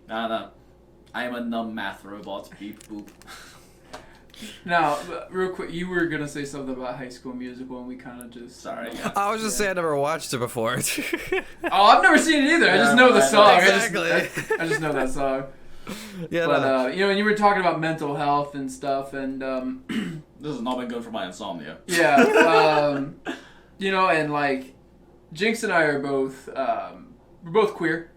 I don't know. I am a numb math robot. Beep boop. Now, real quick, you were gonna say something about High School Musical, and we kind of just. Sorry. I was just saying I never watched it before. Oh, I've never seen it either. I just know the song. Exactly. I just know that song. Yeah, But no. you know, and you were talking about mental health and stuff, and This has not been good for my insomnia. yeah, you know, and like, Jinx and I are both we're both queer.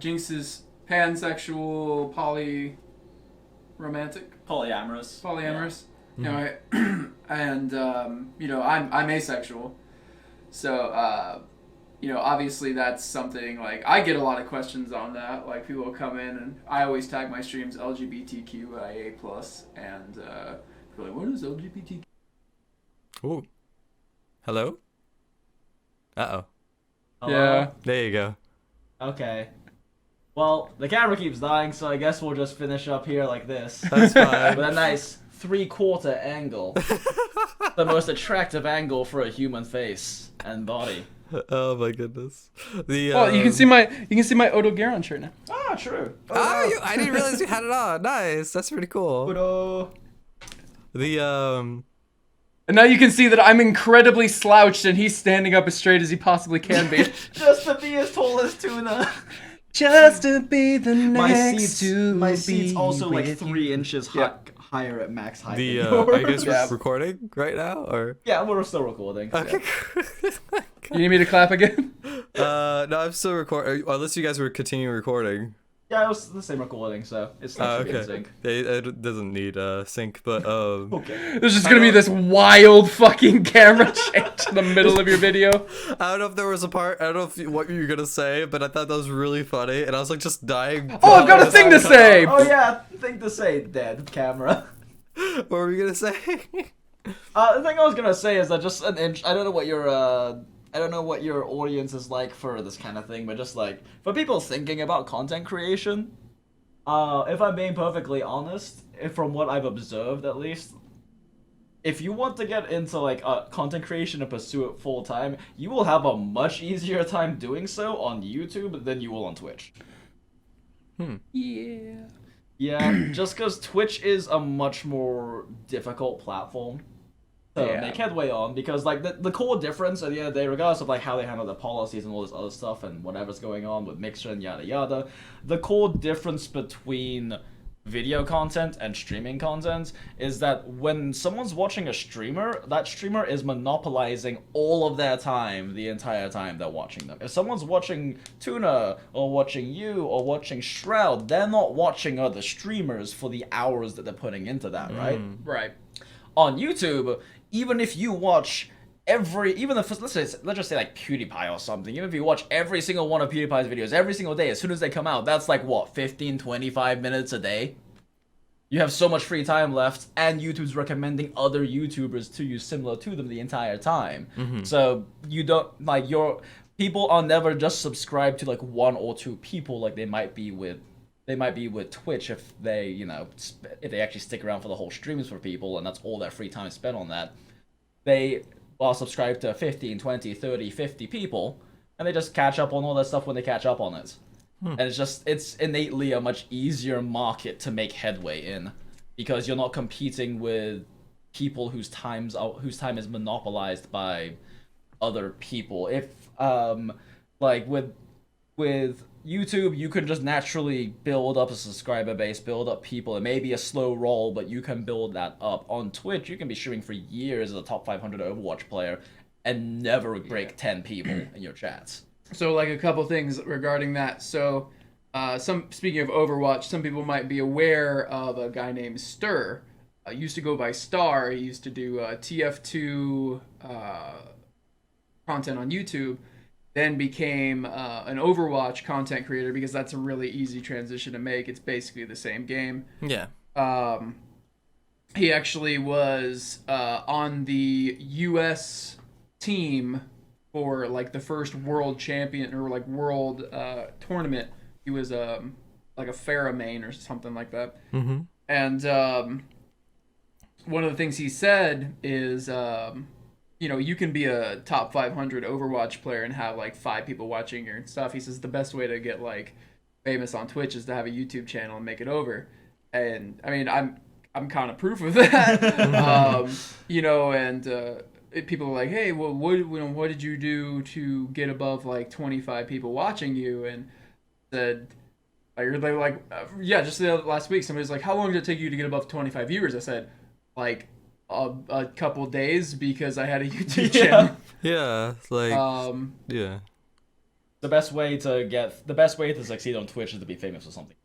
Jinx is pansexual, romantic. Polyamorous. You know, and you know, I'm asexual, so you know, obviously that's something like I get a lot of questions on that. Like people will come in, and I always tag my streams LGBTQIA+, and people are like, what is LGBT? Ooh. Hello? Uh-oh. Yeah. There you go. Okay. Well, the camera keeps dying, so I guess we'll just finish up here like this. That's fine. With a nice 3/4 angle. The most attractive angle for a human face and body. Oh my goodness. The Oh, you can see my Odo Garon shirt now. Ah, true. Oh, I didn't realize you had it on. Nice. That's pretty cool. Odo. The And now you can see that I'm incredibly slouched, and he's standing up as straight as he possibly can be. Just to be as tall as Tuna. Just to be the My next seat's, to my be seat's also like with 3 inches Yeah. higher at max height. the than are you yours. guys Yeah. recording right now or? Yeah, we're still recording. Okay. You need me to clap again? No, I'm still recording. Unless you guys were continuing recording. Yeah, it was the same recording, so it's not Okay. in sync. It doesn't need sync, but Okay. There's just gonna be this wild fucking camera change in the middle of your video. I don't know if there was a part. I don't know what you were gonna say, but I thought that was really funny, and I was like just dying. Oh, I've got a thing to say! Oh yeah, thing to say, dead camera. What were you gonna say? The thing I was gonna say is that just an inch. I don't know what your audience is like for this kind of thing, but just like for people thinking about content creation. If I'm being perfectly honest, from what I've observed at least, if you want to get into like content creation and pursue it full time, you will have a much easier time doing so on YouTube than you will on Twitch. Yeah. Yeah, just because Twitch is a much more difficult platform to Yeah. make headway on, because like the core difference at the end of the day, regardless of like how they handle the policies and all this other stuff and whatever's going on with Mixer and yada yada, the core difference between video content and streaming content is that when someone's watching a streamer, that streamer is monopolizing all of their time the entire time they're watching them. If someone's watching Tuna or watching you or watching Shroud, they're not watching other streamers for the hours that they're putting into that, right? Right. On YouTube, even if you watch let's just say like PewDiePie or something, even if you watch every single one of PewDiePie's videos every single day, as soon as they come out, that's like what, 15, 25 minutes a day? You have so much free time left, and YouTube's recommending other YouTubers to you similar to them the entire time. So you don't, like, people are never just subscribed to like 1 or 2 people like they might be with Twitch if they, you know, if they actually stick around for the whole streams for people, and that's all their free time spent on that. They are subscribed to 15, 20, 30, 50 people, and they just catch up on all that stuff when they catch up on it. And it's innately a much easier market to make headway in, because you're not competing with people whose time is monopolized by other people. If like with YouTube, you can just naturally build up a subscriber base, build up people. It may be a slow roll, but you can build that up. On Twitch, you can be streaming for years as a top 500 Overwatch player and never break 10 people in your chats. So, like, a couple things regarding that. So, speaking of Overwatch, some people might be aware of a guy named Stir. Used to go by Star. He used to do TF2 content on YouTube. Then became an Overwatch content creator, because that's a really easy transition to make. It's basically the same game. Yeah. He actually was on the U.S. team for like the first world champion or like world tournament. He was like a Pharah main or something like that. Mm-hmm. And one of the things he said is, you can be a top 500 Overwatch player and have like 5 people watching your stuff. He says the best way to get like famous on Twitch is to have a YouTube channel and make it over. And I mean, I'm kind of proof of that. People are like, hey, well, what did you do to get above like 25 people watching you? And said, they're like, just the last week, somebody's like, how long did it take you to get above 25 viewers? I said, like, a couple days, because I had a YouTube channel. Yeah, like, yeah. The best way to succeed on Twitch is to be famous or something.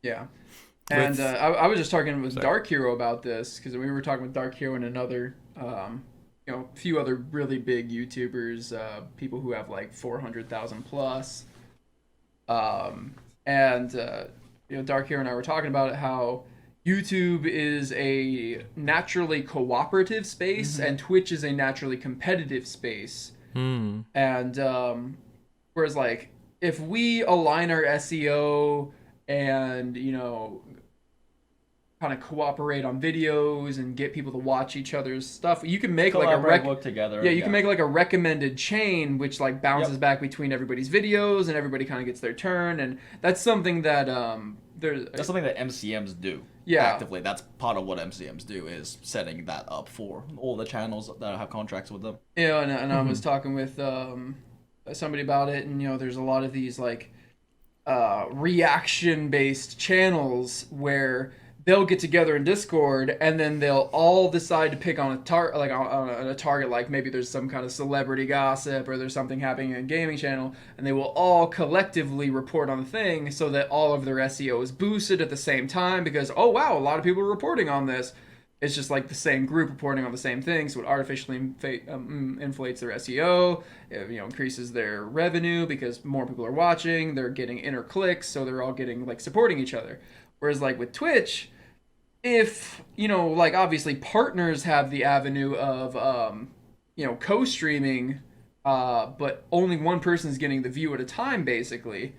Yeah. And I was just talking with Dark Hero about this, because we were talking with Dark Hero and another, a few other really big YouTubers, people who have like 400,000 plus. Dark Hero and I were talking about it, how YouTube is a naturally cooperative space, and Twitch is a naturally competitive space. And whereas, like, if we align our SEO and, kind of cooperate on videos and get people to watch each other's stuff, you can make work together. You can make like a recommended chain, which like bounces back between everybody's videos, and everybody kind of gets their turn. And that's something that that's something that MCMs do. Yeah. Actively, that's part of what MCMs do, is setting that up for all the channels that have contracts with them. Yeah, and I was talking with somebody about it, and there's a lot of these like reaction-based channels where they'll get together in Discord, and then they'll all decide to pick on a target, like maybe there's some kind of celebrity gossip or there's something happening in a gaming channel, and they will all collectively report on the thing so that all of their SEO is boosted at the same time, because, oh wow, a lot of people are reporting on this. It's just like the same group reporting on the same thing, so it artificially inflates their SEO, increases their revenue because more people are watching, they're getting inner clicks, so they're all getting like supporting each other. Whereas like with Twitch, if, obviously partners have the avenue of, co-streaming, but only one person's getting the view at a time, basically,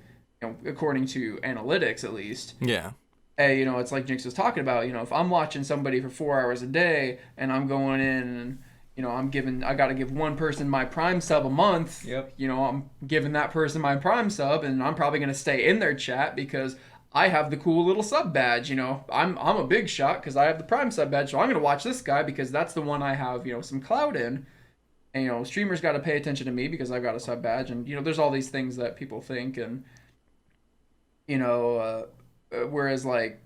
according to analytics at least. Yeah. Hey, it's like Jinx was talking about, if I'm watching somebody for 4 hours a day and I'm going in and, I got to give one person my Prime sub a month. Yep. I'm giving that person my Prime sub, and I'm probably going to stay in their chat because I have the cool little sub badge. I'm a big shot because I have the Prime sub badge, so I'm going to watch this guy because that's the one I have, some clout in. And, streamers got to pay attention to me because I've got a sub badge. And, there's all these things that people think. And, whereas, like,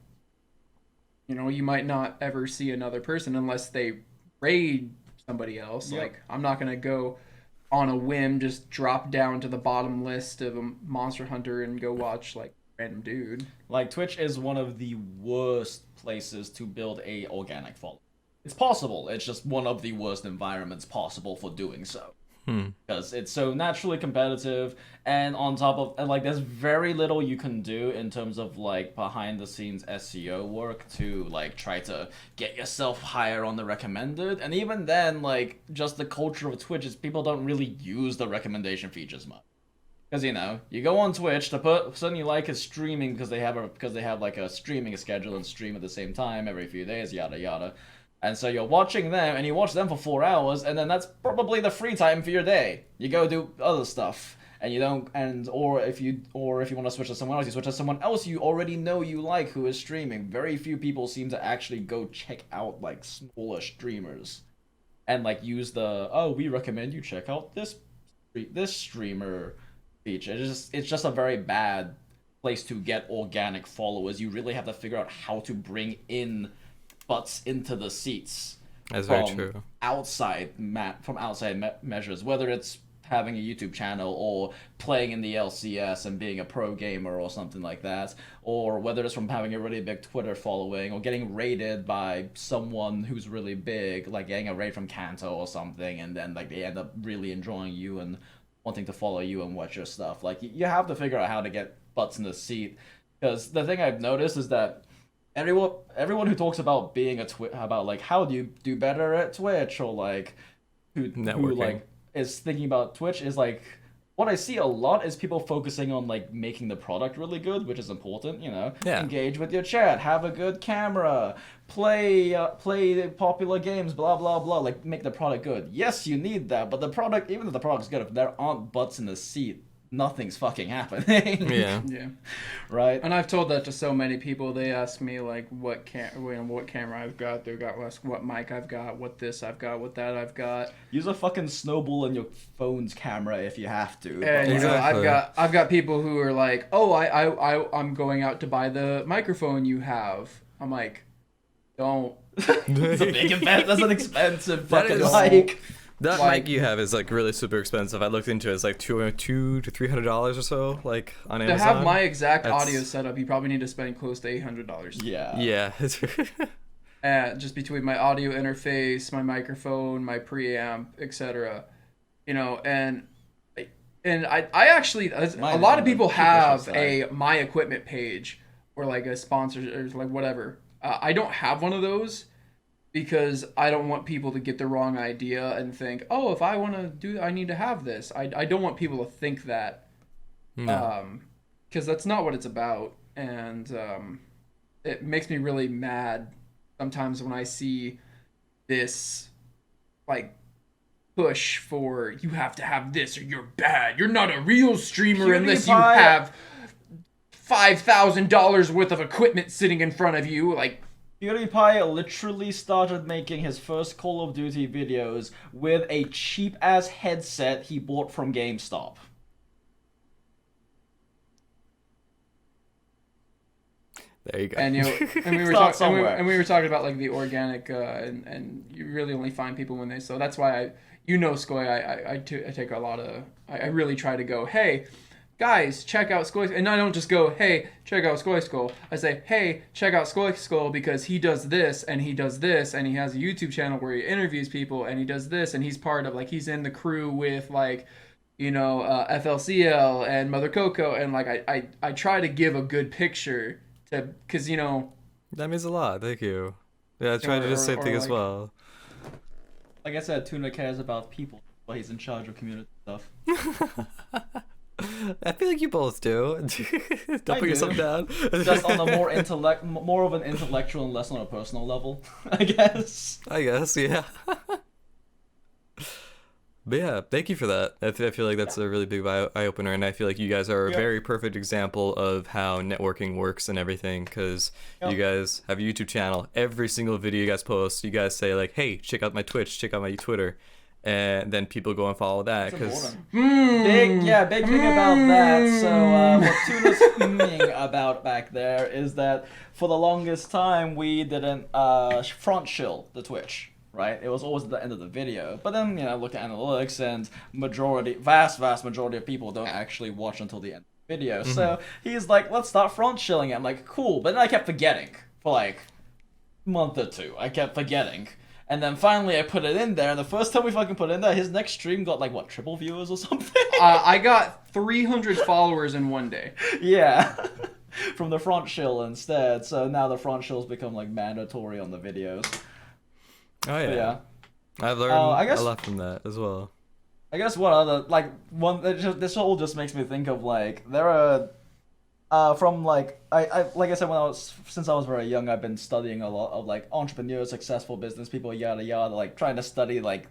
you might not ever see another person unless they raid somebody else. Yep. Like, I'm not going to go on a whim just drop down to the bottom list of a Monster Hunter and go watch, like, random dude. Like, Twitch is one of the worst places to build a organic following. It's possible. It's just one of the worst environments possible for doing so. Because it's so naturally competitive, and on top of, like, there's very little you can do in terms of, like, behind-the-scenes SEO work to, like, try to get yourself higher on the recommended. And even then, like, just the culture of Twitch is people don't really use the recommendation features much. Because, you go on Twitch to put something you like is streaming because they have like a streaming schedule and stream at the same time every few days, yada yada. And so you're watching them, and you watch them for 4 hours, and then that's probably the free time for your day. You go do other stuff. and you don't, or if you want to switch to someone else, you switch to someone else you already know you like who is streaming. Very few people seem to actually go check out like smaller streamers, and like use the we recommend you check out this streamer feature. It's just a very bad place to get organic followers. You really have to figure out how to bring in butts into the seats. That's very true. From outside measures, whether it's having a YouTube channel or playing in the LCS and being a pro gamer or something like that, or whether it's from having a really big Twitter following or getting raided by someone who's really big, like getting a raid from Kanto or something, and then like they end up really enjoying you and wanting to follow you and watch your stuff. Like you have to figure out how to get butts in the seat, because the thing I've noticed is that everyone who talks about being about like how do you do better at Twitch, or like who like is thinking about Twitch, is like what I see a lot is people focusing on like making the product really good, which is important, you know. Yeah. Engage with your chat, have a good camera, play popular games, blah blah blah. Like make the product good. Yes, you need that, but the product, even if the product's good, if there aren't butts in the seat, nothing's fucking happening. Yeah. Yeah. Right. And I've told that to so many people. They ask me like what camera I've got. They've got what mic I've got, what this I've got, what that I've got. Use a fucking snowball in your phone's camera if you have to. And you know, I've got people who are like, "Oh, I'm going out to buy the microphone you have." I'm like, "Don't." It's a big investment. That's an expensive That fucking is- mic. That Like- mic you have is like really super expensive. I looked into it. It's like $200 to $300 or so, like on To Amazon. have my exact That's- audio setup, you probably need to spend close to $800. Yeah. Yeah. Just between my audio interface, my microphone, my preamp, etc. You know, and I actually, a lot of people have a My Equipment page or like a sponsor or like whatever. I don't have one of those because I don't want people to get the wrong idea and think, oh, if I want to do, I need to have this. I don't want people to think that, No. because that's not what it's about, and it makes me really mad sometimes when I see this like push for you have to have this or you're bad. You're not a real streamer unless you PewDiePie- have $5,000 worth of equipment sitting in front of you. Like, PewDiePie literally started making his first Call of Duty videos with a cheap-ass headset he bought from GameStop. There you go. and you know, and we were Start talking, somewhere. and we were talking about like the organic, and you really only find people when they. So that's why Skoy, I take a lot of. I really try to go, hey, guys, check out Skoj, and I don't just go, hey, check out SkojSkull. I say, hey, check out SkojSkull because he does this and he does this, and he has a YouTube channel where he interviews people and he does this, and he's part of like he's in the crew with like, you know, FLCL and Mother Coco, and like I try to give a good picture to, because you know. That means a lot. Thank you. Yeah, I tried to do the same thing as like- well. Like I said, Tuna cares about people, but he's in charge of community stuff. I feel like you both do. Don't put do. yourself down. Just on a more of an intellectual and less on a personal level, I guess. I guess, yeah. But yeah, thank you for that. I feel like that's a really big eye-opener, and I feel like you guys are a very perfect example of how networking works and everything, because you guys have a YouTube channel. Every single video you guys post, you guys say like, hey, check out my Twitch, check out my Twitter, and then people go and follow that. Because Big thing about that. So what Tuna's thinking about back there is that for the longest time we didn't front shill the Twitch. Right, it was always at the end of the video. But then, you know, look at analytics, and vast majority of people don't actually watch until the end of the video. So he's like, let's start front shilling it. I'm like, cool. But then I kept forgetting for like a month or two. I kept forgetting. And then finally I put it in there, and the first time we fucking put it in there, his next stream got like, what, triple viewers or something? I got 300 followers in one day. Yeah. From the front shill instead. So now the front shill's become like mandatory on the videos. oh yeah, But yeah. I've learned I guess- a lot from that as well. I guess what other this all just makes me think of like there are from like I like I said since I was very young, I've been studying a lot of like entrepreneurs, successful business people, yada yada, like trying to study like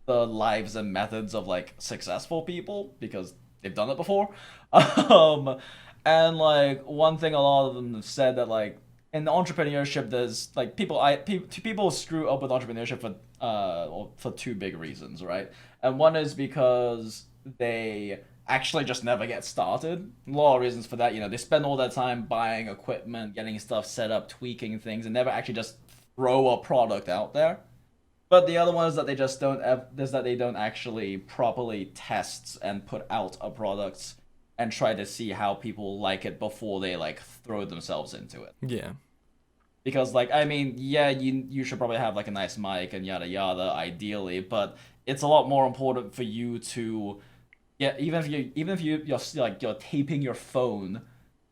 the lives and methods of like successful people, because they've done it before. And like one thing a lot of them have said that like in entrepreneurship, there's like people screw up with entrepreneurship for two big reasons, right? And one is because they actually just never get started. A lot of reasons for that. You know, they spend all their time buying equipment, getting stuff set up, tweaking things, and never actually just throw a product out there. But the other one is that they just don't actually properly test and put out a product and try to see how people like it before they like throw themselves into it. Yeah. Because like I mean, yeah, you should probably have like a nice mic and yada yada ideally, but it's a lot more important for you to even if you're taping your phone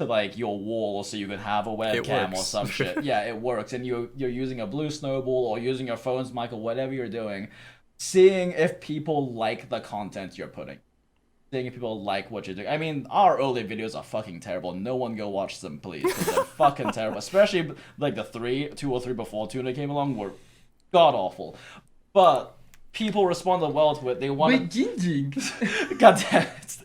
to like your wall so you can have a webcam or some shit. Yeah, it works. And you're using a blue snowball or using your phone's mic or whatever you're doing, seeing if people like the content you're putting. Seeing if people like what you're doing. I mean, our early videos are fucking terrible. No one go watch them, please, because they're fucking terrible. Especially like the 2 or 3 before Tuna came along were god awful. But people responded well to it. They wanted. Wait, JinJinx. God damn it.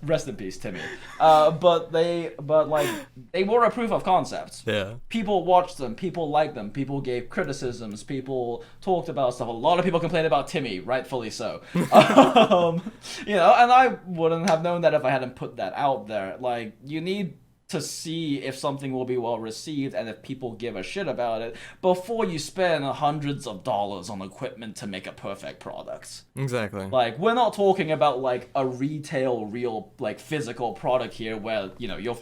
Rest in peace, Timmy. But they were a proof of concept. Yeah. People watched them. People liked them. People gave criticisms. People talked about stuff. A lot of people complained about Timmy, rightfully so. You know, and I wouldn't have known that if I hadn't put that out there. Like, you need to see if something will be well received and if people give a shit about it before you spend hundreds of dollars on equipment to make a perfect product. Exactly. Like, we're not talking about like a retail, real like physical product here where you know you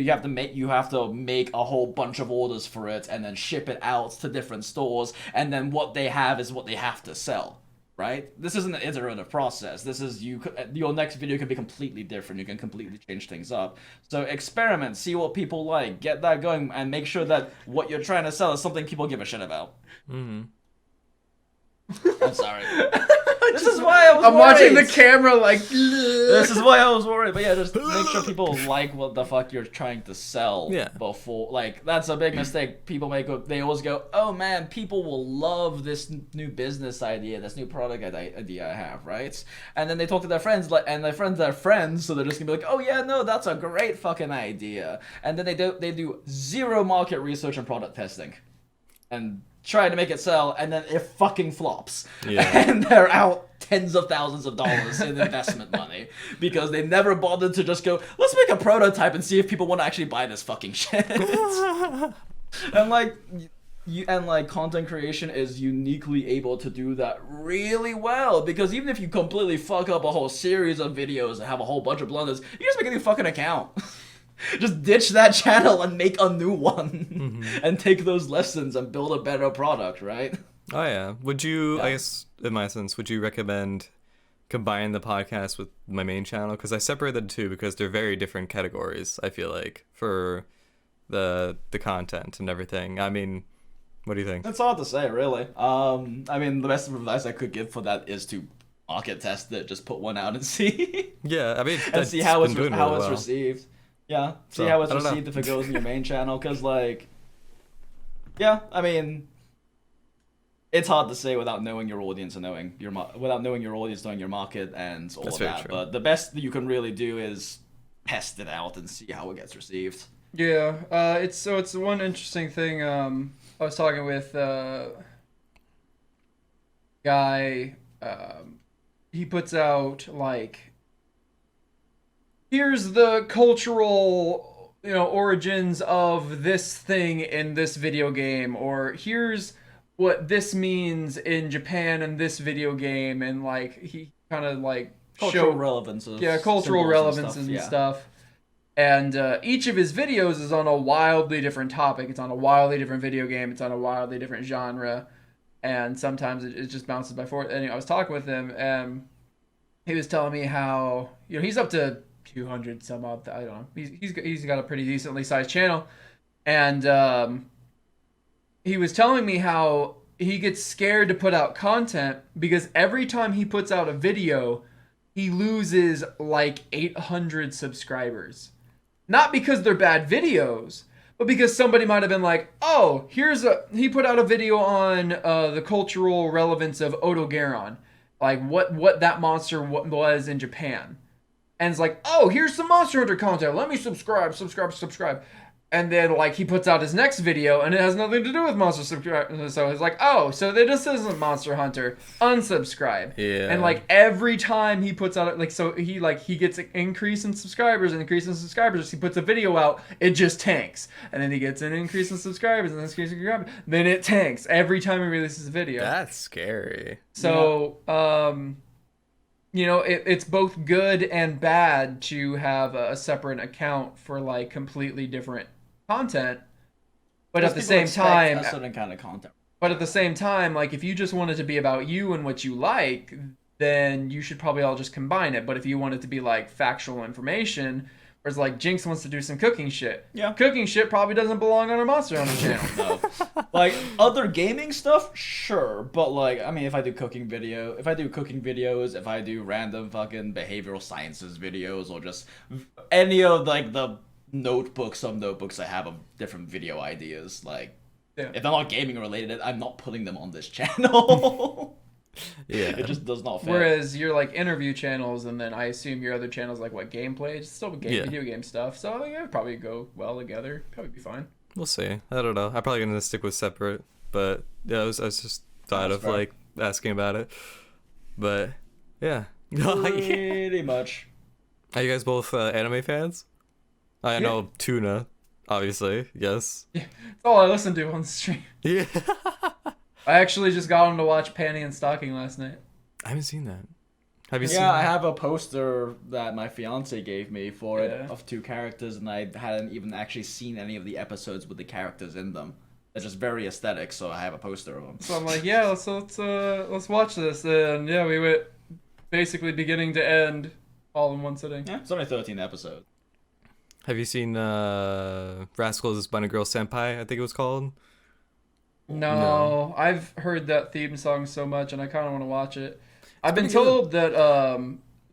have to make a whole bunch of orders for it and then ship it out to different stores, and then what they have is what they have to sell. Right? This isn't an iterative process. This is your next video can be completely different. You can completely change things up. So experiment, see what people like, get that going, and make sure that what you're trying to sell is something people give a shit about. Mm-hmm. I'm sorry. This is why I was I'm worried. watching the camera like. This is why I was worried. But yeah, just make sure people like what the fuck you're trying to sell. Yeah. Before, like, that's a big mistake people make. They always go, "Oh man, people will love this new business idea, this new product idea I have, right?" And then they talk to their friends, and their friends, so they're just gonna be like, "Oh yeah, no, that's a great fucking idea." And then they do zero market research and product testing, and try to make it sell, and then it fucking flops. Yeah. And they're out tens of thousands of dollars in investment money because they never bothered to just go, let's make a prototype and see if people want to actually buy this fucking shit. And like content creation is uniquely able to do that really well, because even if you completely fuck up a whole series of videos and have a whole bunch of blunders, you just make a new fucking account. Just ditch that channel and make a new one. And take those lessons and build a better product, right? Oh yeah. Would you, I guess, in my sense, would you recommend combining the podcast with my main channel? Because I separated the two because they're very different categories, I feel like, for the content and everything. I mean, what do you think? It's hard to say, really. I mean, the best advice I could give for that is to market test it. Just put one out and see. Yeah, I mean, and see how it's received. Yeah, see how it's received if it goes in your main channel, because, like, yeah, I mean, it's hard to say without knowing your audience and knowing your knowing your market and all of that. True. But the best that you can really do is test it out and see how it gets received. Yeah, it's one interesting thing. I was talking with guy. He puts out like, here's the cultural, origins of this thing in this video game, or here's what this means in Japan in this video game, and like he kind of like cultural relevances. Yeah, cultural relevance and stuff. And each of his videos is on a wildly different topic. It's on a wildly different video game. It's on a wildly different genre. And sometimes it just bounces back forth. And I was talking with him, and he was telling me how he's up to 200 some odd. I don't know. He's got a pretty decently sized channel, and he was telling me how he gets scared to put out content because every time he puts out a video, he loses like 800 subscribers. Not because they're bad videos, but because somebody might have been like, oh, he put out a video on the cultural relevance of Otogeron, like what that monster was in Japan. and it's like, oh, here's some Monster Hunter content. Let me subscribe. And then, like, he puts out his next video, and it has nothing to do with Monster Hunter. So it's like, oh, so this isn't Monster Hunter. Unsubscribe. Yeah. And, like, every time he puts out, like, so he gets an increase in subscribers. He puts a video out, it just tanks. And then he gets an increase in subscribers, and then it tanks every time he releases a video. That's scary. So, you know, it's both good and bad to have a separate account for, like, completely different content, but at the same time, a certain kind of content. But at the same time, like, if you just want it to be about you and what you like, then you should probably all just combine it. But if you want it to be like factual information, whereas like Jinx wants to do some cooking shit, cooking shit probably doesn't belong on a Monster Hunter channel. No. Like other gaming stuff, sure, but like I mean, if I do cooking videos, if I do random fucking behavioral sciences videos, or just any of like the notebooks I have of different video ideas, like if they're not gaming related, I'm not putting them on this channel. Yeah, it just does not fit. Whereas your like interview channels, and then I assume your other channels like what gameplay, it's still video game stuff. So yeah, it'd probably go well together. Probably be fine. We'll see. I don't know. I'm probably gonna stick with separate, but yeah, I was just thought of like asking about it. But yeah, pretty much. Are you guys both anime fans? I know Tuna, obviously. Yes. Yeah, that's all I listen to on the stream. Yeah. I actually just got him to watch Panty and Stocking last night. I haven't seen that. Have you seen Yeah, that? I have a poster that my fiance gave me for it of 2 characters, and I hadn't even actually seen any of the episodes with the characters in them. They're just very aesthetic, so I have a poster of them. So I'm like, yeah, let's watch this, and yeah, we went basically beginning to end all in one sitting. Yeah, it's only 13 episodes. Have you seen Rascal's Bunny Girl Senpai, I think it was called? No, I've heard that theme song so much, and I kind of want to watch it. I've been told that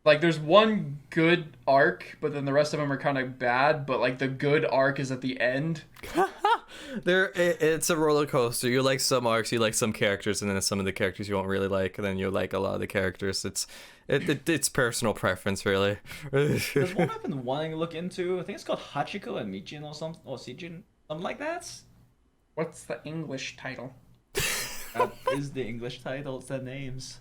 like there's one good arc, but then the rest of them are kind of bad. But like the good arc is at the end. It's a roller coaster. You like some arcs, you like some characters, and then some of the characters you won't really like, and then you like a lot of the characters. It's personal preference, really. There's one I've been wanting to look into. I think it's called Hachiko and Michin or something, or Sijin, something like that. What's the English title? That is the English title. It's their names.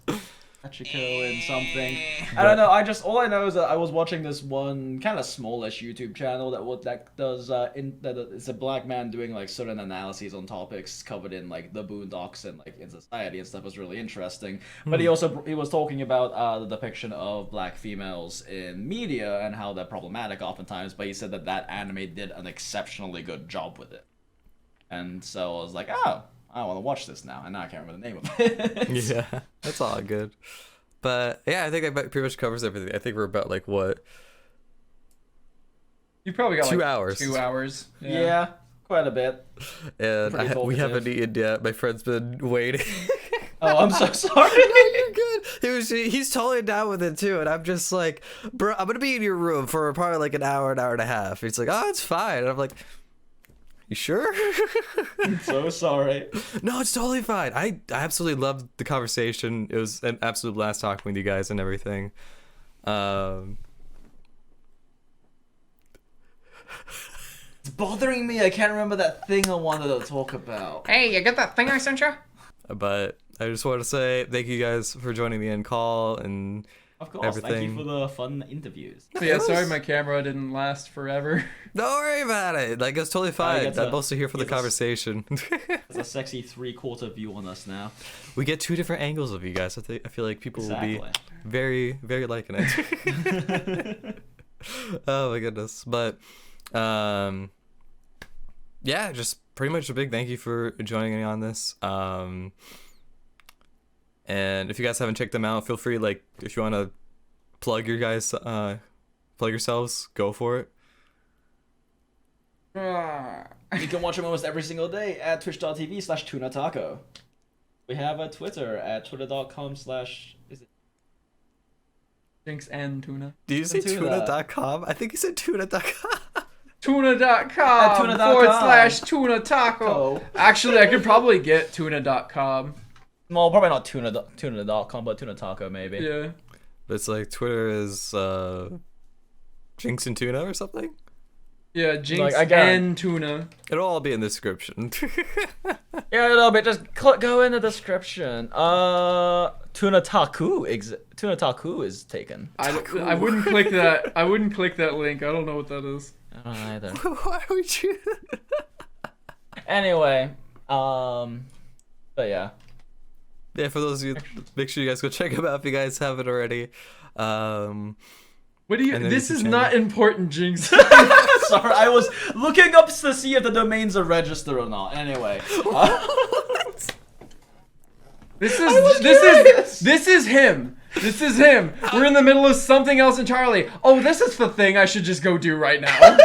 Hachiko and something. I don't know. All I know is that I was watching this one kind of smallish YouTube channel that does it's a black man doing like certain analyses on topics covered in like the boondocks and like in society and stuff. Was really interesting. But he was talking about the depiction of black females in media and how they're problematic oftentimes. But he said that anime did an exceptionally good job with it. And so I was like, oh, I want to watch this now. And now I can't remember the name of it. Yeah, that's all good. But yeah, I think that pretty much covers everything. I think we're about like what? You probably got 2 like hours. 2 hours. Yeah, quite a bit. And we haven't eaten yet. My friend's been waiting. Oh, I'm so sorry. No, you're good. He's totally down with it too, and I'm just like, bro, I'm gonna be in your room for probably like an hour and a half. He's like, oh, it's fine. And I'm like, you sure? I'm so sorry. No, it's totally fine. I absolutely loved the conversation. It was an absolute blast talking with you guys and everything. It's bothering me. I can't remember that thing I wanted to talk about. Hey, you get that thing I sent you? But I just want to say thank you guys for joining the end call and of course, everything. Thank you for the fun interviews. So yeah, sorry my camera didn't last forever. Don't worry about it. Like, it's totally fine. I'm mostly here for the conversation. There's a sexy 3/4 view on us now. We get 2 different angles of you guys. I feel like people will be very, very liking it. Oh my goodness. But yeah, just pretty much a big thank you for joining me on this. And if you guys haven't checked them out, feel free, like, if you want to plug yourselves, go for it. You can watch them almost every single day at twitch.tv/tunataco. We have a Twitter at twitter.com/ is it Jinx and Tuna. Do you say tuna.com? I think you said tuna.com. Tuna.com /Tuna Taco. Actually, I could probably get tuna.com. Well, probably not tuna.com, but Tuna Taco maybe. Yeah. But it's like Twitter is Jinx and Tuna or something? Yeah, Jinx I got- and Tuna. It'll all be in the description. Yeah, a little bit. Just go in the description. Tuna Taku is taken. I wouldn't click that. I wouldn't click that link. I don't know what that is. I don't know either. Why would you? Anyway, but yeah. Yeah, for those of you, make sure you guys go check them out if you guys haven't already. What do you? And then This YouTube is channel. not important, Jinx. Sorry, I was looking up to see if the domains are registered or not. Anyway. This is him. This is him. We're in the middle of something else entirely. Oh, this is the thing I should just go do right now.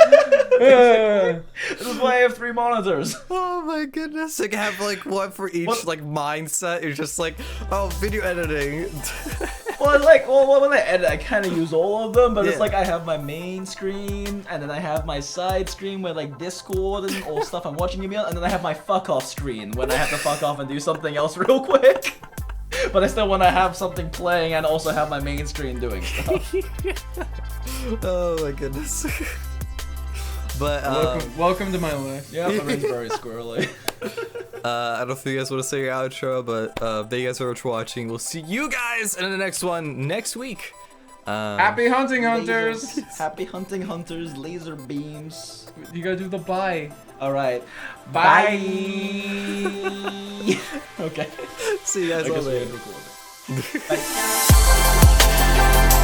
This is why I have 3 monitors. Oh my goodness! Like have like one for each like mindset. It's just like, oh, video editing. Well, when I edit, I kind of use all of them, but it's Yeah. like I have my main screen, and then I have my side screen with like Discord and all stuff I'm watching email, and then I have my fuck off screen when I have to fuck off and do something else real quick. But I still want to have something playing and also have my main screen doing stuff. Oh my goodness. But Welcome to my life. Yeah, my name's very squirrely. I don't know if you guys want to say your outro, but thank you guys very much for watching. We'll see you guys in the next one next week. Happy hunting, hunters. Happy hunting, hunters. Laser beams. You gotta do the bye. All right. Bye. Okay. See you guys I guess all we later. had recorded. Bye.